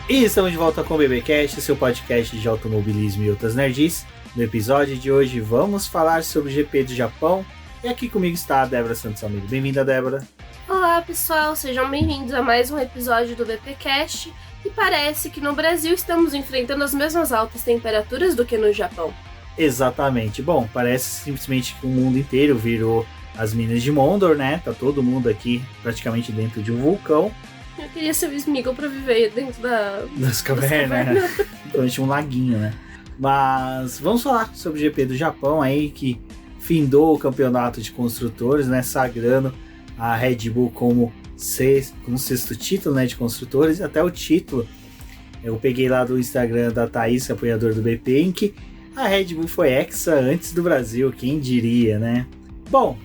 E estamos de volta com o BBcast, seu podcast de automobilismo e outras nerds. No episódio de hoje vamos falar sobre o GP do Japão. E aqui comigo está a Débora Santos Amigo. Bem-vinda, Débora. Olá, pessoal. Sejam bem-vindos a mais um episódio do BBcast. E parece que no Brasil estamos enfrentando as mesmas altas temperaturas do que no Japão. Exatamente. Bom, parece simplesmente que o mundo inteiro virou as Minas de Mondor, né? Tá todo mundo aqui praticamente dentro de um vulcão. Eu queria ser o Smeagol pra viver dentro das cavernas, né? Durante um laguinho, né? Mas vamos falar sobre o GP do Japão aí, que findou o campeonato de construtores, né? Sagrando a Red Bull como sexto título, né? De construtores, até o título. Eu peguei lá do Instagram da Thaís, apoiador do BP, em que a Red Bull foi hexa antes do Brasil, quem diria, né? Bom,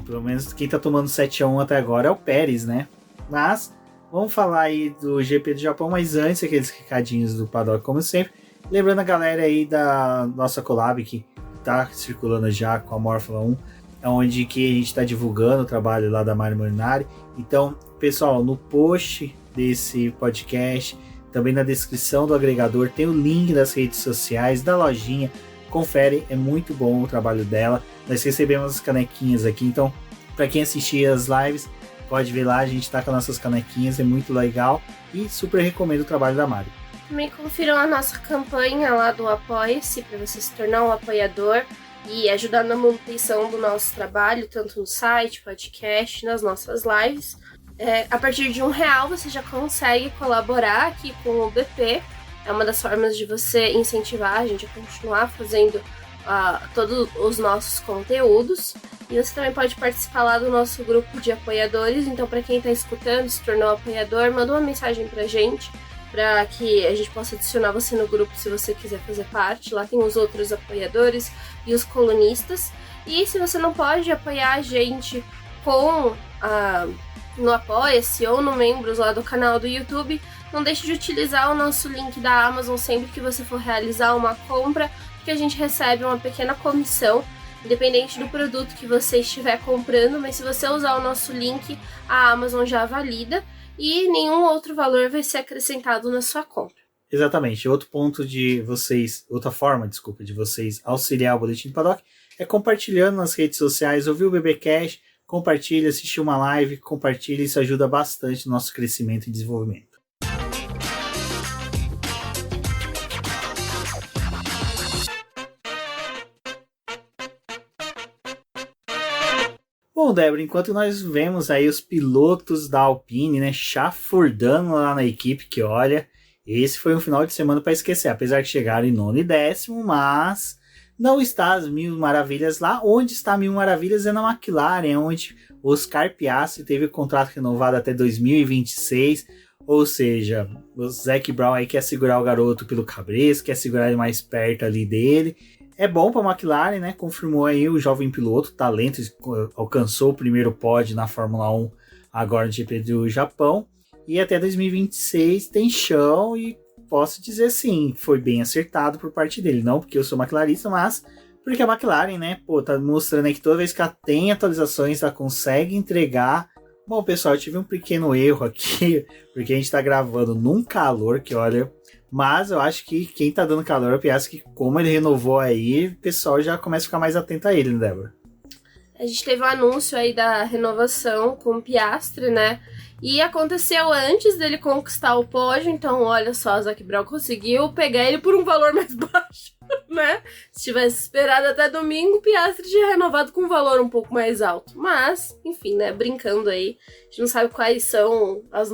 pelo menos quem tá tomando 7-1 até agora é o Pérez, né? Mas vamos falar aí do GP do Japão, mas antes aqueles recadinhos do Paddock, como sempre. Lembrando a galera aí da nossa collab que tá circulando já com a Morfla 1, onde que a gente tá divulgando o trabalho lá da Mari Molinari. Então, pessoal, no post desse podcast, também na descrição do agregador, tem o link das redes sociais, da lojinha. Confere, é muito bom o trabalho dela. Nós recebemos as canequinhas aqui, então, para quem assistir as lives, pode ver lá, a gente tá com nossas canequinhas, é muito legal e super recomendo o trabalho da Mari. Também confiram a nossa campanha lá do Apoia-se para você se tornar um apoiador e ajudar na manutenção do nosso trabalho, tanto no site, podcast, nas nossas lives. A partir de R$1 você já consegue colaborar aqui com o BP. É uma das formas de você incentivar a gente a continuar fazendo todos os nossos conteúdos. E você também pode participar lá do nosso grupo de apoiadores. Então, para quem está escutando, se tornou apoiador, manda uma mensagem pra gente, para que a gente possa adicionar você no grupo se você quiser fazer parte. Lá tem os outros apoiadores e os colunistas. E se você não pode apoiar a gente no Apoia-se ou no membros lá do canal do YouTube, não deixe de utilizar o nosso link da Amazon sempre que você for realizar uma compra, porque a gente recebe uma pequena comissão, independente do produto que você estiver comprando, mas se você usar o nosso link, a Amazon já valida e nenhum outro valor vai ser acrescentado na sua compra. Exatamente. Outra forma de vocês auxiliar o Boletim do Paddock é compartilhando nas redes sociais, ouvir o BBcast, compartilha, assistir uma live, compartilha, isso ajuda bastante no nosso crescimento e desenvolvimento. Bom, Débora, enquanto nós vemos aí os pilotos da Alpine, né, chafurdando lá na equipe, que olha, esse foi um final de semana para esquecer, apesar de chegar em 9º e 10º, mas não está as mil maravilhas lá. Onde está a mil maravilhas é na McLaren, onde o Oscar Piastri teve o contrato renovado até 2026, ou seja, o Zac Brown aí quer segurar o garoto pelo cabresto, quer segurar ele mais perto ali dele. É bom para a McLaren, né? Confirmou aí o jovem piloto, talento, alcançou o primeiro pódio na Fórmula 1 agora no GP do Japão. E até 2026 tem chão e posso dizer sim, foi bem acertado por parte dele. Não porque eu sou McLarista, mas porque a McLaren, né, tá mostrando aí que toda vez que ela tem atualizações, ela consegue entregar. Bom, pessoal, eu tive um pequeno erro aqui, porque a gente tá gravando num calor que, olha... Mas eu acho que quem tá dando calor é o Piastri, que como ele renovou aí, o pessoal já começa a ficar mais atento a ele, né, Débora? A gente teve o anúncio aí da renovação com o Piastri, né? E aconteceu antes dele conquistar o pódio, então olha só, o Zac Brown conseguiu pegar ele por um valor mais baixo, né? Se tivesse esperado até domingo, o Piastri tinha renovado com um valor um pouco mais alto. Mas, enfim, né, brincando aí, a gente não sabe quais são as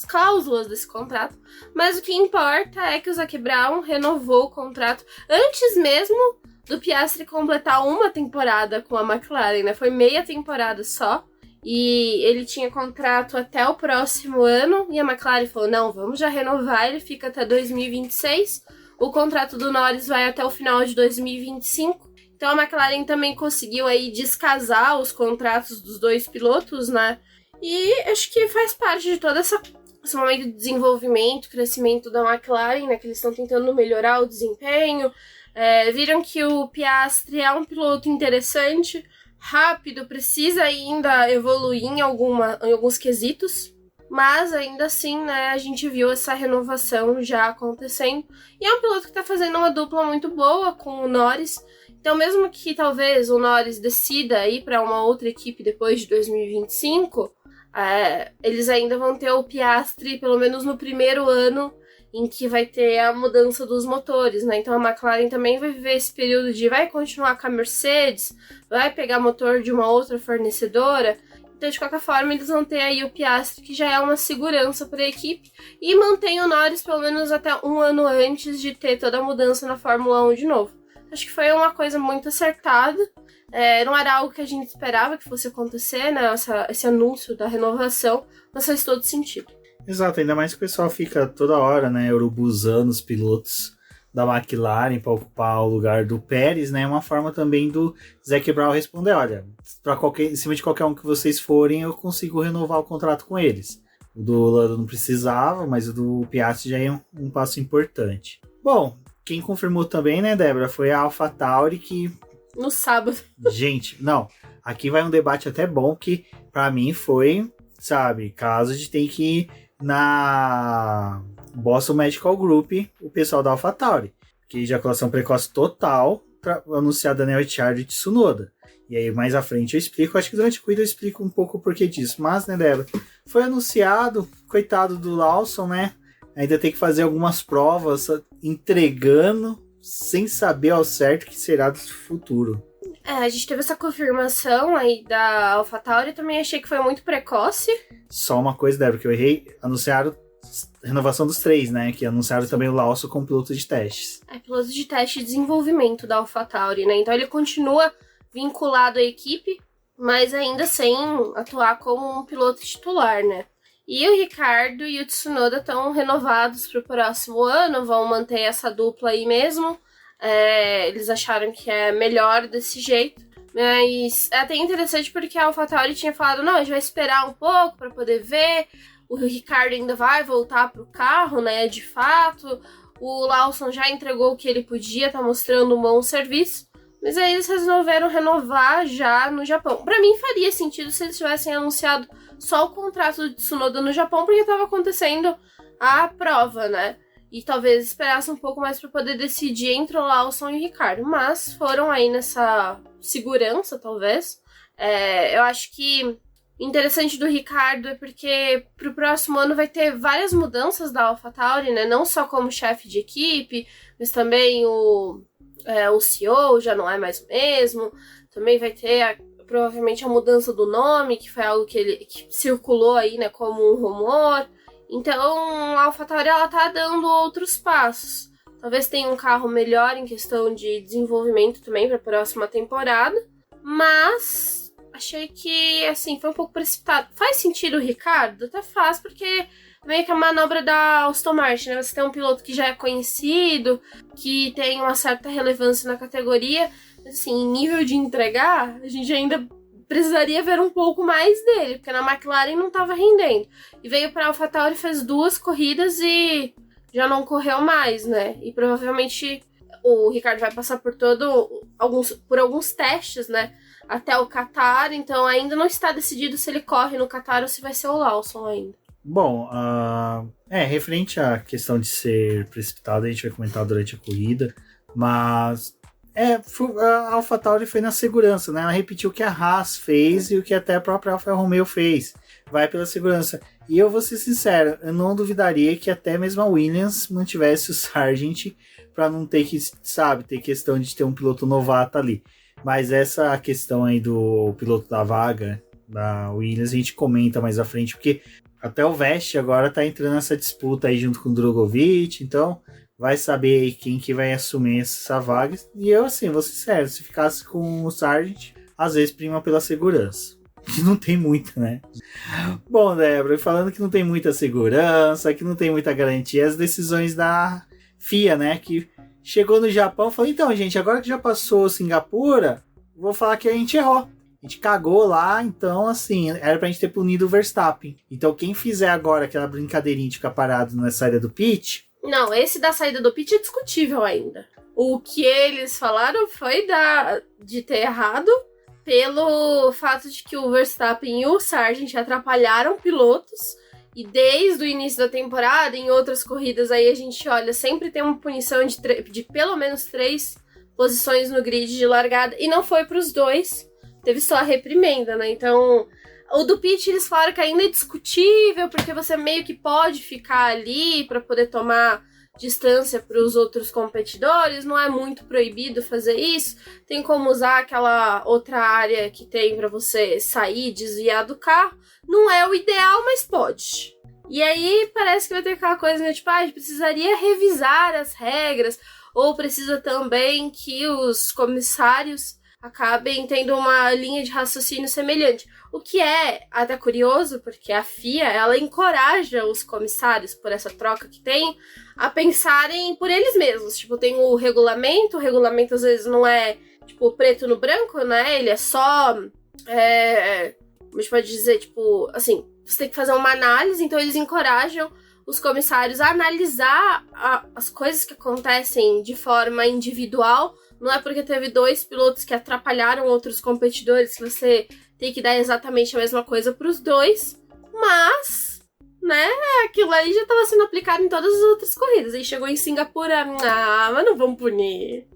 cláusulas desse contrato, mas o que importa é que o Zac Brown renovou o contrato antes mesmo do Piastri completar uma temporada com a McLaren, né? Foi meia temporada só, e ele tinha contrato até o próximo ano, e a McLaren falou, não, vamos já renovar, ele fica até 2026, o contrato do Norris vai até o final de 2025, então a McLaren também conseguiu aí descasar os contratos dos dois pilotos, né? E acho que faz parte de todo esse momento de desenvolvimento, crescimento da McLaren, né, que eles estão tentando melhorar o desempenho. Viram que o Piastri é um piloto interessante, rápido, precisa ainda evoluir em alguns quesitos, Mas ainda assim, né, a gente viu essa renovação já acontecendo. E é um piloto que tá fazendo uma dupla muito boa com o Norris. Então mesmo que talvez o Norris decida ir para uma outra equipe depois de 2025, eles ainda vão ter o Piastri pelo menos no primeiro ano em que vai ter a mudança dos motores, né? Então a McLaren também vai viver esse período de vai continuar com a Mercedes, vai pegar motor de uma outra fornecedora. Então, de qualquer forma, eles vão ter aí o Piastri, que já é uma segurança para a equipe, e mantém o Norris pelo menos até um ano antes de ter toda a mudança na Fórmula 1 de novo. Acho que foi uma coisa muito acertada. Não era algo que a gente esperava que fosse acontecer, né? Esse anúncio da renovação, mas faz todo sentido. Exato, ainda mais que o pessoal fica toda hora, né, urubuzando os pilotos da McLaren para ocupar o lugar do Pérez, né? É uma forma também do Zac Brown responder, olha, em cima de qualquer um que vocês forem, eu consigo renovar o contrato com eles. O do Lando não precisava, mas o do Piastri já é um passo importante. Bom, quem confirmou também, né, Débora, foi a AlphaTauri, que... No sábado. Gente, não, aqui vai um debate até bom, que pra mim foi, sabe, caso de ter que ir na Boston Medical Group, o pessoal da AlphaTauri, que ejaculação precoce total, anunciar Daniel Ricciardo e Tsunoda. E aí mais à frente eu explico, acho que durante o Cuida eu explico um pouco o porquê disso, mas, né, Débora, foi anunciado, coitado do Lawson, né, ainda tem que fazer algumas provas, entregando, sem saber ao certo o que será do futuro. A gente teve essa confirmação aí da AlphaTauri, também achei que foi muito precoce. Só uma coisa, Débora, que eu errei, anunciaram renovação dos 3, né, que anunciaram também o Lawson como piloto de testes. Piloto de teste e desenvolvimento da AlphaTauri, né, então ele continua vinculado à equipe, mas ainda sem atuar como um piloto titular, né. E o Ricciardo e o Tsunoda estão renovados para o próximo ano, vão manter essa dupla aí mesmo. Eles acharam que é melhor desse jeito. Mas é até interessante porque a AlphaTauri tinha falado, não, a gente vai esperar um pouco para poder ver. O Ricciardo ainda vai voltar pro carro, né, de fato. O Lawson já entregou o que ele podia, tá mostrando um bom serviço. Mas aí eles resolveram renovar já no Japão. Pra mim faria sentido se eles tivessem anunciado só o contrato de Tsunoda no Japão, porque tava acontecendo a prova, né? E talvez esperasse um pouco mais para poder decidir entre o Lawson e o Ricciardo. Mas foram aí nessa segurança, talvez. Eu acho que interessante do Ricciardo é porque pro próximo ano vai ter várias mudanças da AlphaTauri, né? Não só como chefe de equipe, mas também o CEO já não é mais o mesmo. Também vai ter provavelmente a mudança do nome, que foi algo que circulou aí, né, como um rumor. Então a AlphaTauri ela tá dando outros passos. Talvez tenha um carro melhor em questão de desenvolvimento também para a próxima temporada. Mas achei que, assim, foi um pouco precipitado. Faz sentido o Ricciardo? Até faz, porque meio que a manobra da Aston Martin, né? Você tem um piloto que já é conhecido, que tem uma certa relevância na categoria. Mas, assim, em nível de entregar, a gente ainda precisaria ver um pouco mais dele, porque na McLaren não estava rendendo. E veio para a AlphaTauri, fez 2 corridas e já não correu mais, né? E provavelmente o Ricciardo vai passar por alguns testes, né? Até o Qatar, então ainda não está decidido se ele corre no Qatar ou se vai ser o Lawson ainda. Bom, referente à questão de ser precipitado, a gente vai comentar durante a corrida, mas a AlphaTauri foi na segurança, né? Ela repetiu o que a Haas fez e o que até a própria Alfa Romeo fez. Vai pela segurança. E eu vou ser sincero, eu não duvidaria que até mesmo a Williams mantivesse o Sargent para não ter que, ter questão de ter um piloto novato ali. Mas essa questão aí do piloto da vaga da Williams a gente comenta mais à frente, porque até o Vest agora tá entrando nessa disputa aí junto com o Drogovic, então vai saber aí quem que vai assumir essa vaga. E eu, assim, vou ser sincero, se ficasse com o Sargent, às vezes prima pela segurança. Que não tem muita, né? Bom, Débora, falando que não tem muita segurança, que não tem muita garantia, as decisões da FIA, né? Que chegou no Japão e falou, então, gente, agora que já passou Singapura, vou falar que a gente errou. A gente cagou lá, então, assim, era pra gente ter punido o Verstappen. Então, quem fizer agora aquela brincadeirinha de ficar parado na saída do pit... Não, esse da saída do pit é discutível ainda. O que eles falaram foi de ter errado pelo fato de que o Verstappen e o Sargent atrapalharam pilotos E desde o início da temporada, em outras corridas aí a gente olha, sempre tem uma punição de pelo menos 3 posições no grid de largada. E não foi para os 2, teve só a reprimenda, né? Então, o do pit eles falaram que ainda é discutível, porque você meio que pode ficar ali para poder tomar distância para os outros competidores, não é muito proibido fazer isso, tem como usar aquela outra área que tem para você sair, desviar do carro, não é o ideal, mas pode. E aí parece que vai ter aquela coisa, né, tipo, a gente precisaria revisar as regras, ou precisa também que os comissários acabem tendo uma linha de raciocínio semelhante. O que é até curioso, porque a FIA, ela encoraja os comissários, por essa troca que tem, a pensarem por eles mesmos. Tipo, tem o regulamento às vezes não é, tipo, preto no branco, né? Ele é só, como a gente pode dizer, tipo, assim, você tem que fazer uma análise, então eles encorajam os comissários a analisar as coisas que acontecem de forma individual. Não é porque teve 2 pilotos que atrapalharam outros competidores que você tem que dar exatamente a mesma coisa para os 2, mas, né, aquilo aí já estava sendo aplicado em todas as outras corridas. Aí chegou em Singapura, mas não vamos punir.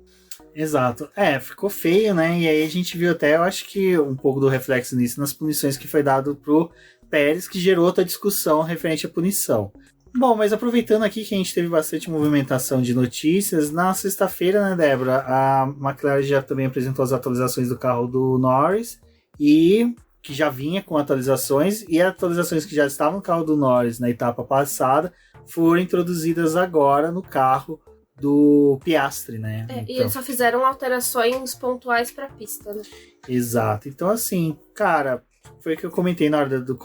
Exato. Ficou feio, né? E aí a gente viu até, eu acho que um pouco do reflexo nisso nas punições que foi dado pro Pérez, que gerou outra discussão referente à punição. Bom, mas aproveitando aqui que a gente teve bastante movimentação de notícias, na sexta-feira, né, Débora, a McLaren já também apresentou as atualizações do carro do Norris, e que já vinha com atualizações, e atualizações que já estavam no carro do Norris na etapa passada foram introduzidas agora no carro do Piastri, né? E eles só fizeram alterações pontuais para a pista, né? Exato. Então, assim, cara, foi o que eu comentei na hora da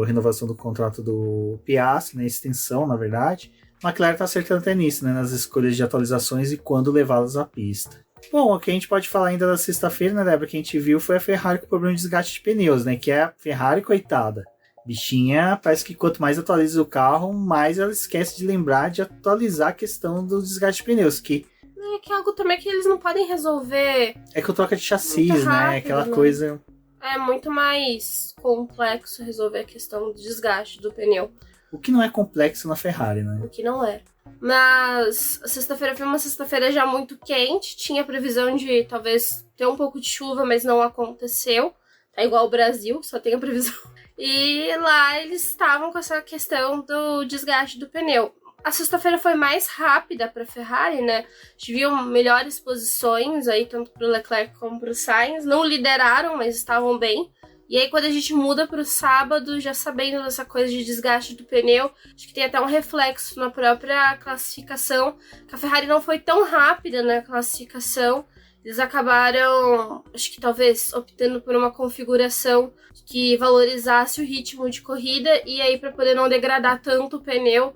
renovação do contrato do Piastri, né? Extensão, na verdade. A McLaren tá acertando até nisso, né? Nas escolhas de atualizações e quando levá-las à pista. Bom, o que a gente pode falar ainda da sexta-feira, né, Débora, que a gente viu foi a Ferrari com problema de desgaste de pneus, né? Que é a Ferrari, coitada. Bichinha, parece que quanto mais atualiza o carro, mais ela esquece de lembrar de atualizar a questão do desgaste de pneus, que é que é algo também que eles não podem resolver. É que troca de chassis, rápido, né? Aquela coisa. É muito mais complexo resolver a questão do desgaste do pneu. O que não é complexo na Ferrari, né? O que não é. Mas a sexta-feira foi uma sexta-feira já muito quente. Tinha previsão de talvez ter um pouco de chuva, mas não aconteceu. Tá igual o Brasil, só tem a previsão. E lá eles estavam com essa questão do desgaste do pneu. A sexta-feira foi mais rápida para a Ferrari, né? A gente viu melhores posições aí, tanto para o Leclerc como para o Sainz. Não lideraram, mas estavam bem. E aí, quando a gente muda para o sábado, já sabendo dessa coisa de desgaste do pneu, acho que tem até um reflexo na própria classificação, que a Ferrari não foi tão rápida na classificação. Eles acabaram, acho que talvez, optando por uma configuração que valorizasse o ritmo de corrida, e aí, para poder não degradar tanto o pneu,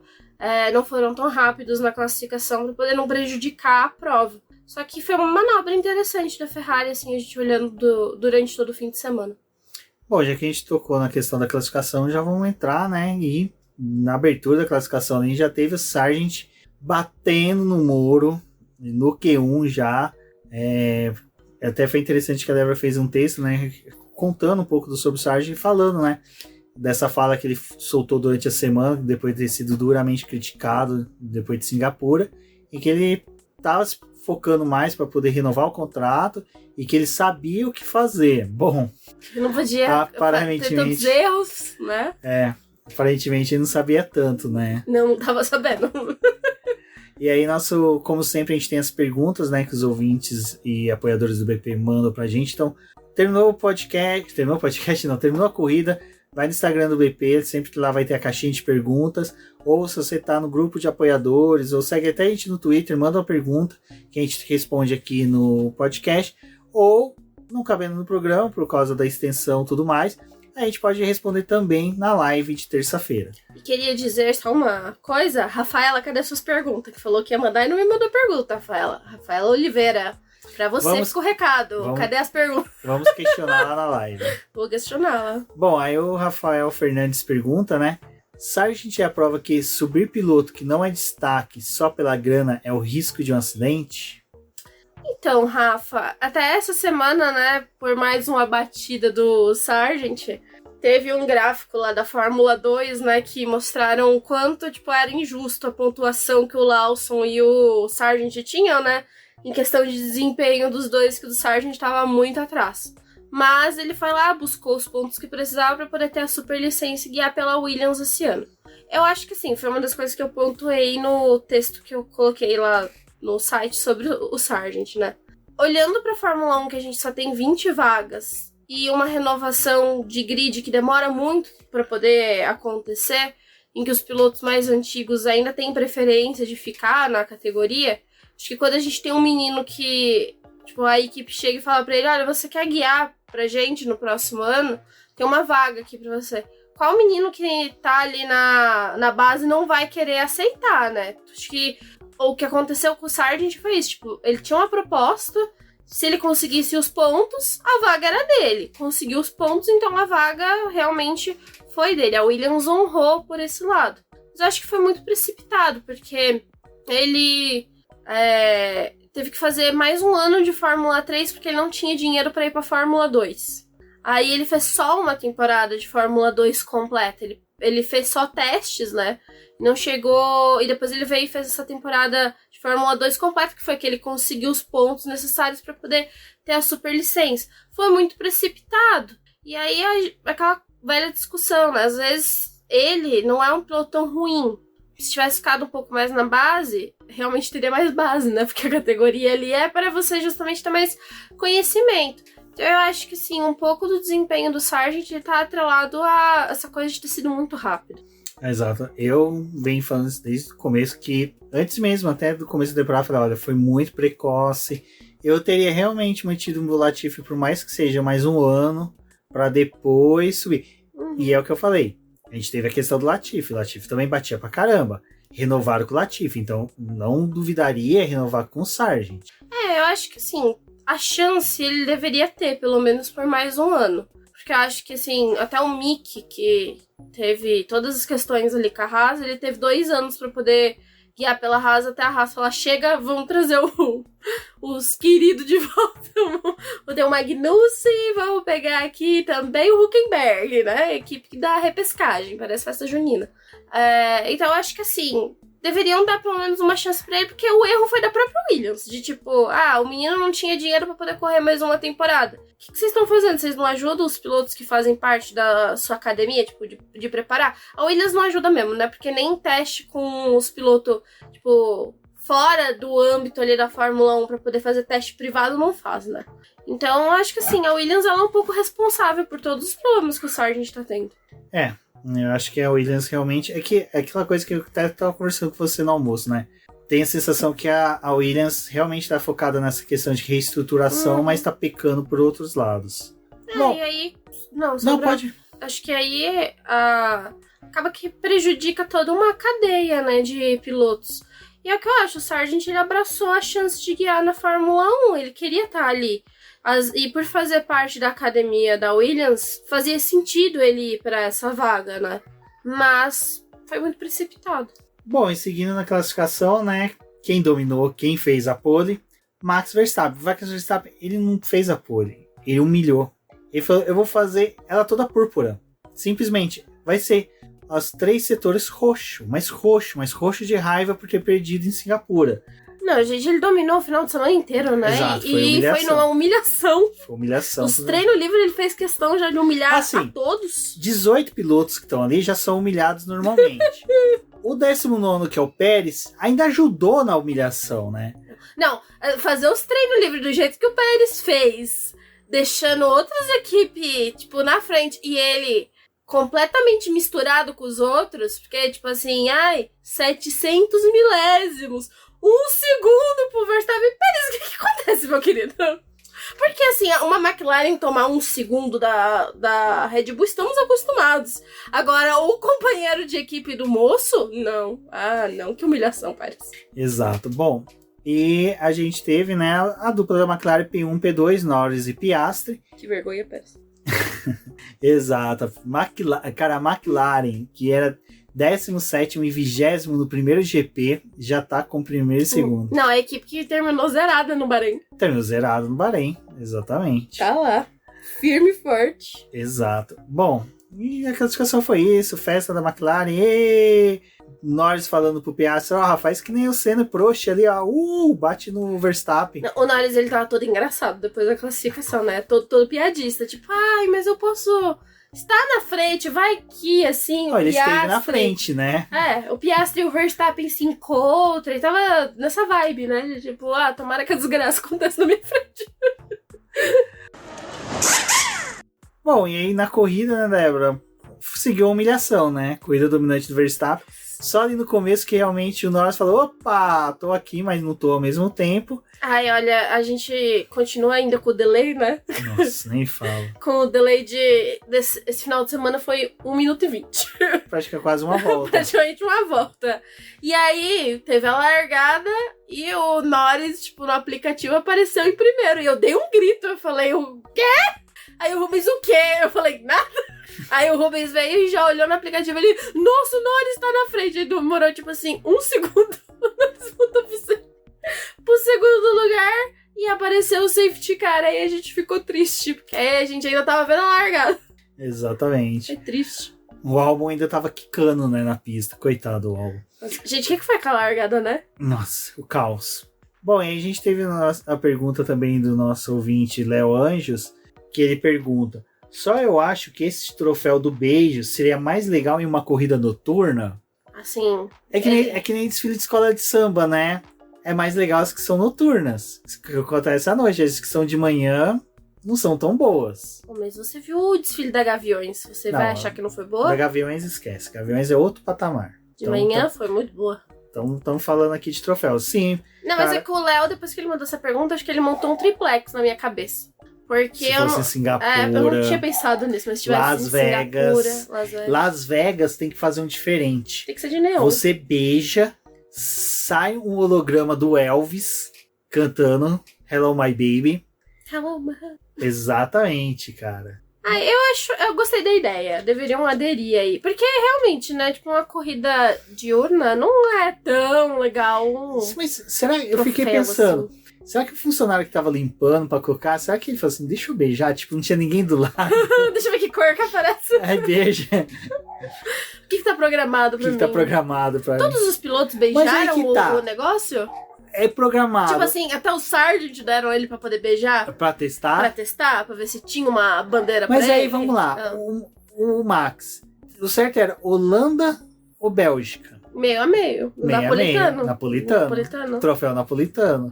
não foram tão rápidos na classificação, para poder não prejudicar a prova. Só que foi uma manobra interessante da Ferrari, assim, a gente olhando durante todo o fim de semana. Bom, já que a gente tocou na questão da classificação, já vamos entrar, né? E na abertura da classificação ali já teve o Sargent batendo no muro, no Q1 já. Até foi interessante que a Débora fez um texto, né? Contando um pouco sobre o Sargent e falando, né? Dessa fala que ele soltou durante a semana, depois de ter sido duramente criticado depois de Singapura, e que ele estava se focando mais para poder renovar o contrato e que ele sabia o que fazer. Bom, não podia aparentemente ter tantos erros, né? Aparentemente ele não sabia tanto, né? Não tava sabendo. E aí, como sempre, a gente tem as perguntas, né, que os ouvintes e apoiadores do BP mandam pra gente. Então, terminou a corrida, vai no Instagram do BP, sempre que lá vai ter a caixinha de perguntas, ou se você tá no grupo de apoiadores, ou segue até a gente no Twitter, manda uma pergunta que a gente responde aqui no podcast, ou não cabendo no programa, por causa da extensão e tudo mais, a gente pode responder também na live de terça-feira. E queria dizer só uma coisa, Rafaela, cadê suas perguntas? Que falou que ia mandar e não me mandou pergunta, Rafaela. Rafaela Oliveira, pra você ficou o recado. Cadê as perguntas? Vamos questionar lá na live. Vou questionar lá. Bom, aí o Rafael Fernandes pergunta, né? Sargent é a prova que subir piloto que não é destaque só pela grana é o risco de um acidente? Então, Rafa, até essa semana, né, por mais uma batida do Sargent, teve um gráfico lá da Fórmula 2, né, que mostraram o quanto, tipo, era injusto a pontuação que o Lawson e o Sargent tinham, né, em questão de desempenho dos dois, que o Sargent estava muito atrás. Mas ele foi lá, buscou os pontos que precisava para poder ter a superlicença e guiar pela Williams esse ano. Eu acho que, assim, foi uma das coisas que eu pontuei no texto que eu coloquei lá no site sobre o Sargent, né. Olhando para a Fórmula 1, que a gente só tem 20 vagas, e uma renovação de grid que demora muito para poder acontecer, em que os pilotos mais antigos ainda têm preferência de ficar na categoria, acho que quando a gente tem um menino que, tipo, a equipe chega e fala para ele, olha, você quer guiar pra gente no próximo ano? Tem uma vaga aqui para você. Qual menino que tá ali na base não vai querer aceitar, né? Acho que o que aconteceu com o Sargent foi isso, tipo, ele tinha uma proposta. Se ele conseguisse os pontos, a vaga era dele. Conseguiu os pontos, então a vaga realmente foi dele. A Williams honrou por esse lado. Mas eu acho que foi muito precipitado, porque ele teve que fazer mais um ano de Fórmula 3 porque ele não tinha dinheiro para ir para Fórmula 2. Aí ele fez só uma temporada de Fórmula 2 completa. Ele fez só testes, né? Não chegou... E depois ele veio e fez essa temporada de Fórmula 2 completa, que foi que ele conseguiu os pontos necessários para poder ter a superlicença. Foi muito precipitado. E aí, aquela velha discussão, né? Às vezes, ele não é um piloto tão ruim. Se tivesse ficado um pouco mais na base, realmente teria mais base, né? Porque a categoria ali é para você justamente ter mais conhecimento. Então, eu acho que, sim, um pouco do desempenho do Sargent tá atrelado a essa coisa de ter sido muito rápido. Exato. Eu venho falando isso desde o começo, que antes mesmo, até do começo da temporada, eu falei, olha, foi muito precoce. Eu teria realmente mantido o Latifi por mais que seja mais um ano, para depois subir. E é o que eu falei. A gente teve a questão do Latifi. O Latifi também batia pra caramba. Renovaram com o Latifi, então não duvidaria renovar com o Sargent. Eu acho que, assim, a chance ele deveria ter, pelo menos por mais um ano. Porque eu acho que, assim, até o Mick, que teve todas as questões ali com a Haas, ele teve 2 anos pra poder guiar pela Haas até a Haas falar, chega, vamos trazer os queridos de volta. O Del Magnussen, vamos pegar aqui também o Hülkenberg, né? A equipe da repescagem, parece festa junina. Então eu acho que, assim, deveriam dar pelo menos uma chance pra ele, porque o erro foi da própria Williams, de tipo, o menino não tinha dinheiro pra poder correr mais uma temporada. O que vocês estão fazendo? Vocês não ajudam os pilotos que fazem parte da sua academia, tipo, de preparar? A Williams não ajuda mesmo, né? Porque nem teste com os pilotos, tipo, fora do âmbito ali da Fórmula 1 pra poder fazer teste privado, não faz, né? Então, eu acho que, assim, a Williams, ela é um pouco responsável por todos os problemas que o Sargent tá tendo. Eu acho que a Williams realmente... É aquela coisa que eu até estava conversando com você no almoço, né? Tem a sensação que a Williams realmente está focada nessa questão de reestruturação, mas está pecando por outros lados. Bom, e aí... Não, pode. Acho que aí acaba que prejudica toda uma cadeia, né, de pilotos. E é o que eu acho, o Sargent, ele abraçou a chance de guiar na Fórmula 1, ele queria estar ali. E por fazer parte da academia da Williams, fazia sentido ele ir para essa vaga, né? Mas foi muito precipitado. Bom, e seguindo na classificação, né? Quem dominou, quem fez a pole? Max Verstappen. Max Verstappen, ele não fez a pole. Ele humilhou. Ele falou, eu vou fazer ela toda púrpura. Simplesmente, vai ser os 3 setores roxo, mas roxo de raiva por ter perdido em Singapura. Não, gente, ele dominou o final de semana inteiro, né? Exato, foi numa humilhação. Foi humilhação. Os treinos livres ele fez questão já de humilhar a todos. 18 pilotos que estão ali já são humilhados normalmente. O 19º, que é o Pérez, ainda ajudou na humilhação, né? Não, fazer os treinos livres do jeito que o Pérez fez, deixando outras equipes, tipo, na frente, e ele completamente misturado com os outros, porque, tipo assim, 700 milésimos, 1 segundo pro Verstappen. Pérez, o que acontece, meu querido? Porque, assim, uma McLaren tomar 1 segundo da Red Bull, estamos acostumados. Agora, o companheiro de equipe do moço, não. Não, que humilhação, Pérez. Exato. Bom, e a gente teve, né, a dupla da McLaren P1, P2, Norris e Piastri. Que vergonha, Pérez. Exato. A McLaren, que era 17º e 20º no primeiro GP, já tá com primeiro e segundo. Não, a equipe que terminou zerada no Bahrein. Terminou zerado no Bahrein, exatamente. Tá lá, firme e forte. Exato. Bom, E a classificação foi isso, festa da McLaren, e Norris falando pro Piastri, faz que nem o Senna, Prost ali, bate no Verstappen. Não, o Norris, ele tava todo engraçado depois da classificação, né? Todo piadista, tipo, mas eu posso estar na frente, vai que, assim, o Ele Piastri... esteve na frente, né? O Piastri e o Verstappen se encontram, e tava nessa vibe, né? De, tipo, tomara que a desgraça aconteça na minha frente. Bom, e aí na corrida, né, Débora? Seguiu a humilhação, né? Corrida dominante do Verstappen. Só ali no começo que realmente o Norris falou, opa, tô aqui, mas não tô ao mesmo tempo. Olha, a gente continua ainda com o delay, né? Nossa, nem falo. Com o delay esse final de semana foi 1 minuto e 20. Praticamente quase uma volta. Praticamente uma volta. E aí, teve a largada e o Norris, tipo, no aplicativo apareceu em primeiro. E eu dei um grito, eu falei, o quê? Aí o Rubens, o quê? Eu falei, nada. Aí o Rubens veio e já olhou no aplicativo, ele, nossa, o Norris tá na frente. Aí demorou, tipo assim, 1 segundo. Pro segundo lugar e apareceu o safety car. Aí a gente ficou triste, porque aí a gente ainda tava vendo a largada. Exatamente. É triste. O Albon ainda tava quicando, né, na pista. Coitado do Albon. Gente, o que foi aquela largada, né? Nossa, o caos. Bom, e aí a gente teve a pergunta também do nosso ouvinte, Léo Anjos, que ele pergunta, só eu acho que esse troféu do beijo seria mais legal em uma corrida noturna? Assim... É que nem desfile de escola de samba, né? É mais legal as que são noturnas. As que acontecem à noite. As que são de manhã não são tão boas. Mas você viu o desfile da Gaviões? Você vai achar que não foi boa? Da Gaviões esquece. Gaviões é outro patamar. De manhã foi muito boa. Então estamos falando aqui de troféu. Sim. Não, mas é que o Léo, depois que ele mandou essa pergunta, acho que ele montou um triplex na minha cabeça. Porque se fosse em Singapura, eu não tinha pensado nisso, mas se tivesse Las Vegas, Singapura, Las Vegas tem que fazer um diferente. Tem que ser de neon. Você beija, sai um holograma do Elvis cantando Hello My Baby. Hello My... Exatamente, cara. Eu gostei da ideia. Deveriam aderir aí. Porque realmente, né, tipo, uma corrida diurna não é tão legal. Mas será? Eu fiquei pensando. Assim. Será que o funcionário que tava limpando pra colocar, será que ele falou assim, deixa eu beijar? Tipo, não tinha ninguém do lado. Deixa eu ver que cor que aparece. Aí beija. O que tá programado pra mim? O que tá programado pra Todos mim? Os pilotos beijaram o negócio? É programado. Tipo assim, até o Sargent deram ele pra poder beijar? Pra testar? Pra testar, pra ver se tinha uma bandeira pra ele. Mas aí, vamos lá. O Max, o certo era Holanda ou Bélgica? Meio a meio. Napolitano. Troféu napolitano.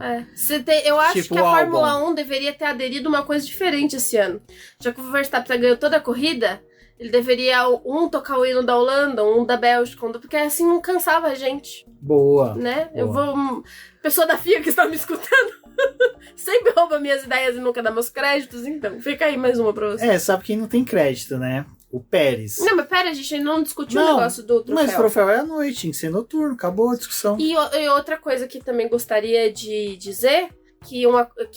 Eu acho tipo que a Fórmula 1 deveria ter aderido uma coisa diferente esse ano. Já que o Verstappen ganhou toda a corrida, ele deveria tocar o hino da Holanda, da Bélgica, porque assim não cansava a gente. Boa. Né? Boa. Eu vou... Pessoa da FIA que está me escutando sempre rouba minhas ideias e nunca dá meus créditos, então fica aí mais uma pra você. Sabe quem não tem crédito, né? O Pérez. Não, mas pera, a gente ainda não discutiu o negócio do troféu. Mas o troféu é à noite, tinha que ser noturno, acabou a discussão. E outra coisa que também gostaria de dizer, que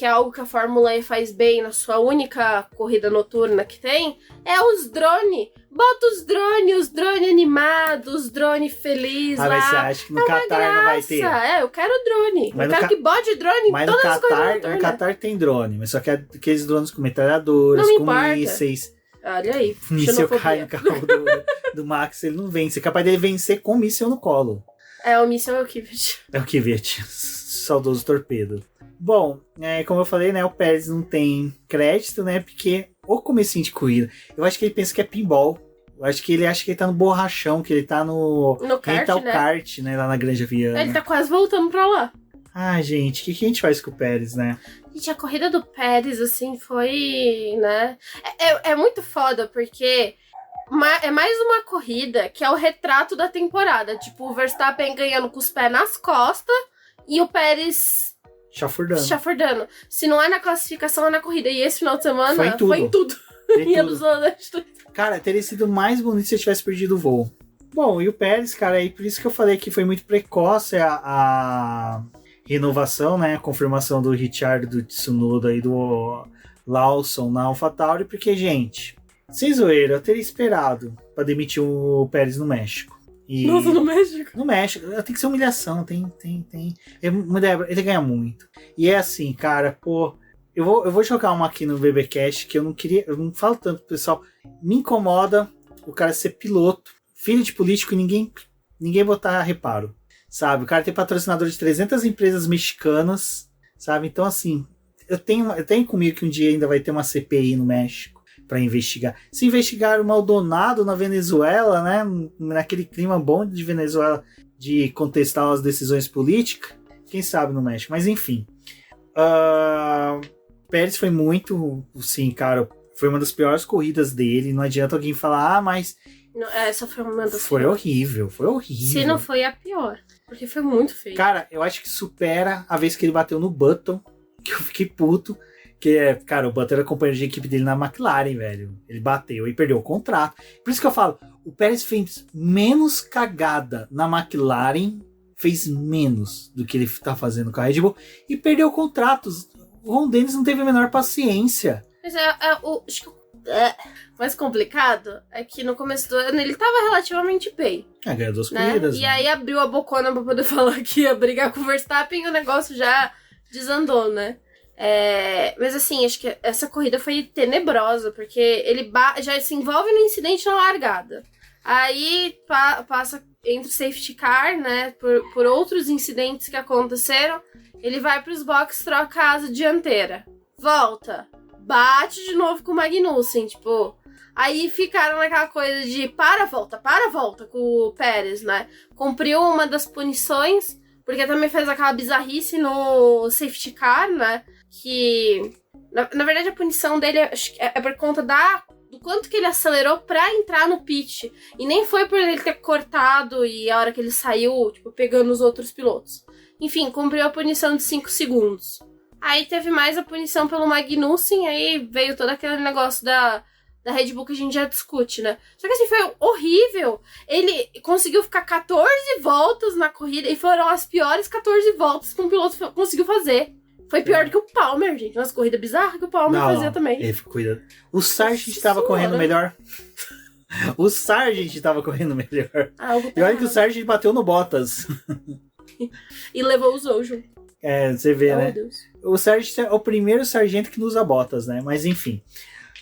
é algo que a Fórmula E faz bem na sua única corrida noturna que tem, é os drones. Bota os drones animados, os drones felizes lá. Mas você acha que no Qatar não vai ter? Eu quero drone. Eu quero que bote drone em todas as corridas noturnas. No Qatar tem drone, mas só que aqueles drones com metralhadoras, com mísseis. Olha aí, o míssel cai no carro do Max, ele não vence. É capaz dele vencer com o míssel no colo. O míssel é o Kvyat. É o Kvyat, saudoso torpedo. Bom, como eu falei, né, o Pérez não tem crédito, né, porque o comecinho de corrida, eu acho que ele pensa que é pinball. Eu acho que ele acha que ele tá no borrachão, que ele tá no kart, né? Kart, né, lá na Granja Viana. Ele tá quase voltando pra lá. Gente, o que a gente faz com o Pérez, né? Gente, a corrida do Pérez, assim, foi, né? É muito foda, porque é mais uma corrida que é o retrato da temporada. Tipo, o Verstappen ganhando com os pés nas costas e o Pérez chafurdando. Se não é na classificação, é na corrida. E esse final de semana foi em tudo. Cara, teria sido mais bonito se eu tivesse perdido o voo. Bom, e o Pérez, cara, aí por isso que eu falei que foi muito precoce a renovação, né? A confirmação do Ricciardo, do Tsunoda e do Lawson na AlphaTauri, porque, gente, sem zoeira, eu teria esperado pra demitir o Pérez no México. Nossa, no México? No México, tem que ser humilhação, tem. Ele ganha muito. E é assim, cara, pô, eu vou jogar uma aqui no BBcast que eu não falo tanto pro pessoal, me incomoda o cara ser piloto, filho de político e ninguém botar reparo, sabe? O cara tem patrocinador de 300 empresas mexicanas, sabe? Então, assim, eu tenho comigo que um dia ainda vai ter uma CPI no México para investigar. Se investigar o Maldonado na Venezuela, né? Naquele clima bom de Venezuela de contestar as decisões políticas, quem sabe no México. Mas, enfim. Pérez foi muito, sim, cara, foi uma das piores corridas dele. Não adianta alguém falar, mas... Não, essa foi uma das Foi piores. horrível. Se não foi a pior, porque foi muito feio. Cara, eu acho que supera a vez que ele bateu no Button, que eu fiquei puto. Que, cara, o Button era companheiro de equipe dele na McLaren, velho. Ele bateu e perdeu o contrato. Por isso que eu falo, o Pérez fez menos cagada na McLaren, fez menos do que ele tá fazendo com a Red Bull, e perdeu contratos. O Ron Dennis não teve a menor paciência. Mas acho que mais complicado é que no começo do ano ele tava relativamente bem. Ganhou 2 né? corridas. E né? aí abriu a bocona pra poder falar que ia brigar com o Verstappen e o negócio já desandou, né? Mas assim, acho que essa corrida foi tenebrosa, porque ele já se envolve no incidente na largada. Aí passa entre o safety car, né? Por outros incidentes que aconteceram. Ele vai pros boxes, troca a asa dianteira. Volta. Bate de novo com o Magnussen, tipo... Aí ficaram naquela coisa de volta com o Pérez, né? Cumpriu uma das punições, porque também fez aquela bizarrice no safety car, né? Que, na verdade, a punição dele é por conta do quanto que ele acelerou pra entrar no pit. E nem foi por ele ter cortado e a hora que ele saiu, tipo, pegando os outros pilotos. Enfim, cumpriu a punição de 5 segundos. Aí teve mais a punição pelo Magnussen, aí veio todo aquele negócio da Red Bull que a gente já discute, né? Só que assim, foi horrível. Ele conseguiu ficar 14 voltas na corrida, e foram as piores 14 voltas que um piloto conseguiu fazer. Foi pior do que o Palmer, gente. Umas corridas bizarras que o Palmer fazia também. Ele cuida. O Sargent estava correndo melhor. O Sargent estava correndo melhor. E olha que o Sargent bateu no Bottas. E levou o Zou junto. Você vê, né? Deus. O Sargent é o primeiro sargento que não usa botas, né? Mas enfim.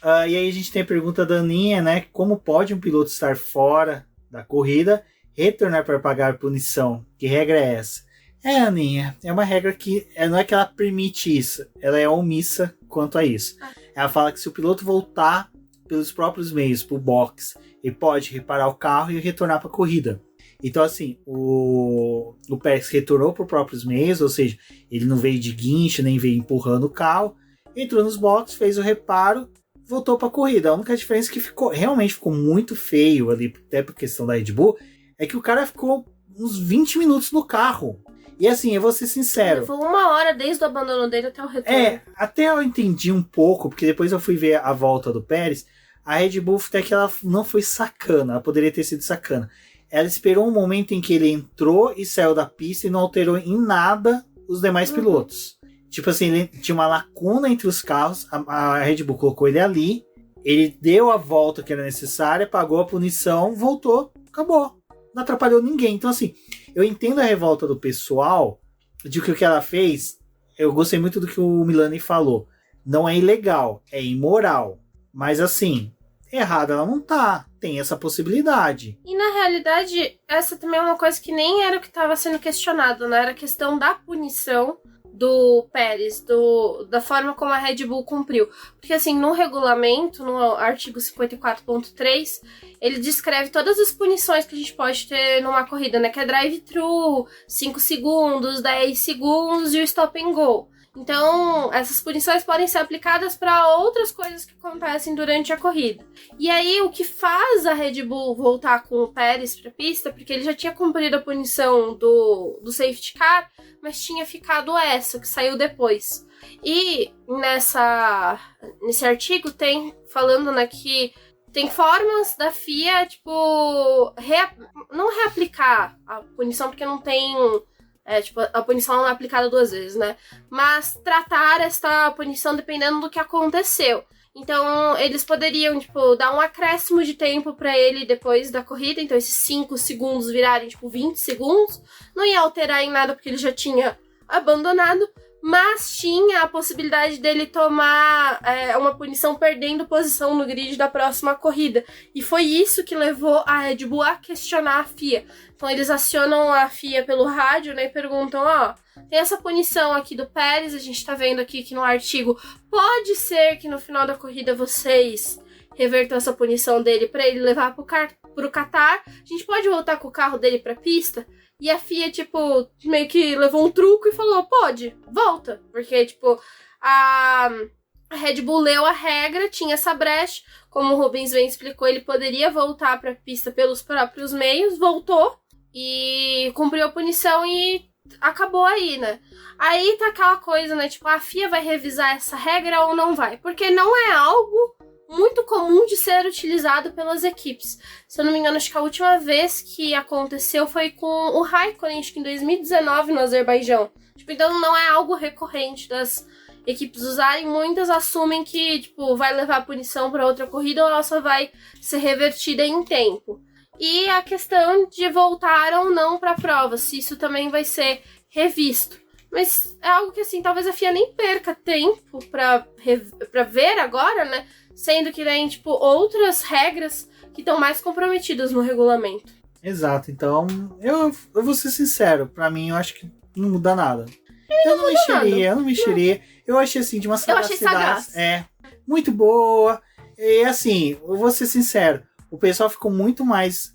E aí a gente tem a pergunta da Aninha, né? Como pode um piloto estar fora da corrida, retornar para pagar punição? Que regra é essa? Aninha, é uma regra que não é que ela permite isso, ela é omissa quanto a isso. Ela fala que se o piloto voltar pelos próprios meios pro box, ele pode reparar o carro e retornar para a corrida. Então, assim, o Pérez retornou para os próprios meios, ou seja, ele não veio de guincho, nem veio empurrando o carro, entrou nos boxes, fez o reparo, voltou para a corrida. A única diferença que realmente ficou muito feio ali, até por questão da Red Bull, é que o cara ficou uns 20 minutos no carro. E assim, eu vou ser sincero. Foi 1 hora desde o abandono dele até o retorno. Até eu entendi um pouco, porque depois eu fui ver a volta do Pérez, a Red Bull até que ela não foi sacana, ela poderia ter sido sacana. Ela esperou um momento em que ele entrou e saiu da pista e não alterou em nada os demais pilotos. Tipo assim, ele tinha uma lacuna entre os carros, a Red Bull colocou ele ali, ele deu a volta que era necessária, pagou a punição, voltou, acabou. Não atrapalhou ninguém. Então assim, eu entendo a revolta do pessoal de que o que ela fez, eu gostei muito do que o Milani falou. Não é ilegal, é imoral. Mas assim, errada ela não tá. Tem essa possibilidade. E na realidade, essa também é uma coisa que nem era o que estava sendo questionado, né? Era a questão da punição do Pérez, da forma como a Red Bull cumpriu. Porque assim, no regulamento, no artigo 54.3, ele descreve todas as punições que a gente pode ter numa corrida, né? Que é drive-thru, 5 segundos, 10 segundos e o stop and go. Então, essas punições podem ser aplicadas para outras coisas que acontecem durante a corrida. E aí, o que faz a Red Bull voltar com o Pérez para a pista, porque ele já tinha cumprido a punição do safety car, mas tinha ficado essa, que saiu depois. E nesse artigo tem falando, né, que tem formas da FIA, tipo, não reaplicar a punição, porque não tem... tipo, a punição não é aplicada 2 vezes, né? Mas tratar essa punição dependendo do que aconteceu. Então, eles poderiam, tipo, dar um acréscimo de tempo pra ele depois da corrida. Então, esses 5 segundos virarem, tipo, 20 segundos. Não ia alterar em nada, porque ele já tinha abandonado. mas tinha a possibilidade dele tomar uma punição perdendo posição no grid da próxima corrida. E foi isso que levou a Red Bull a questionar a FIA. Então eles acionam a FIA pelo rádio, né, e perguntam, tem essa punição aqui do Pérez, a gente tá vendo aqui que no artigo pode ser que no final da corrida vocês revertam essa punição dele pra ele levar pro Qatar. A gente pode voltar com o carro dele pra pista? E a FIA, tipo, meio que levou um truco e falou, pode, volta. Porque, tipo, a Red Bull leu a regra, tinha essa brecha. Como o Rubens bem explicou, ele poderia voltar pra pista pelos próprios meios, voltou e cumpriu a punição e acabou aí, né? Aí tá aquela coisa, né, tipo, a FIA vai revisar essa regra ou não vai? Porque não é algo muito comum de ser utilizado pelas equipes. Se eu não me engano, acho que a última vez que aconteceu foi com o Raikkonen, acho que em 2019 no Azerbaijão. Tipo, então não é algo recorrente das equipes usarem. Muitas assumem que, tipo, vai levar a punição para outra corrida ou ela só vai ser revertida em tempo. E a questão de voltar ou não para a prova, se isso também vai ser revisto. Mas é algo que, assim, talvez a FIA nem perca tempo pra ver agora, né? Sendo que tem, tipo, outras regras que estão mais comprometidas no regulamento. Exato, então, eu vou ser sincero, pra mim eu acho que não muda nada. Eu não mexeria. Eu achei, assim, de uma sagacidade. Muito boa. E, assim, eu vou ser sincero, o pessoal ficou muito mais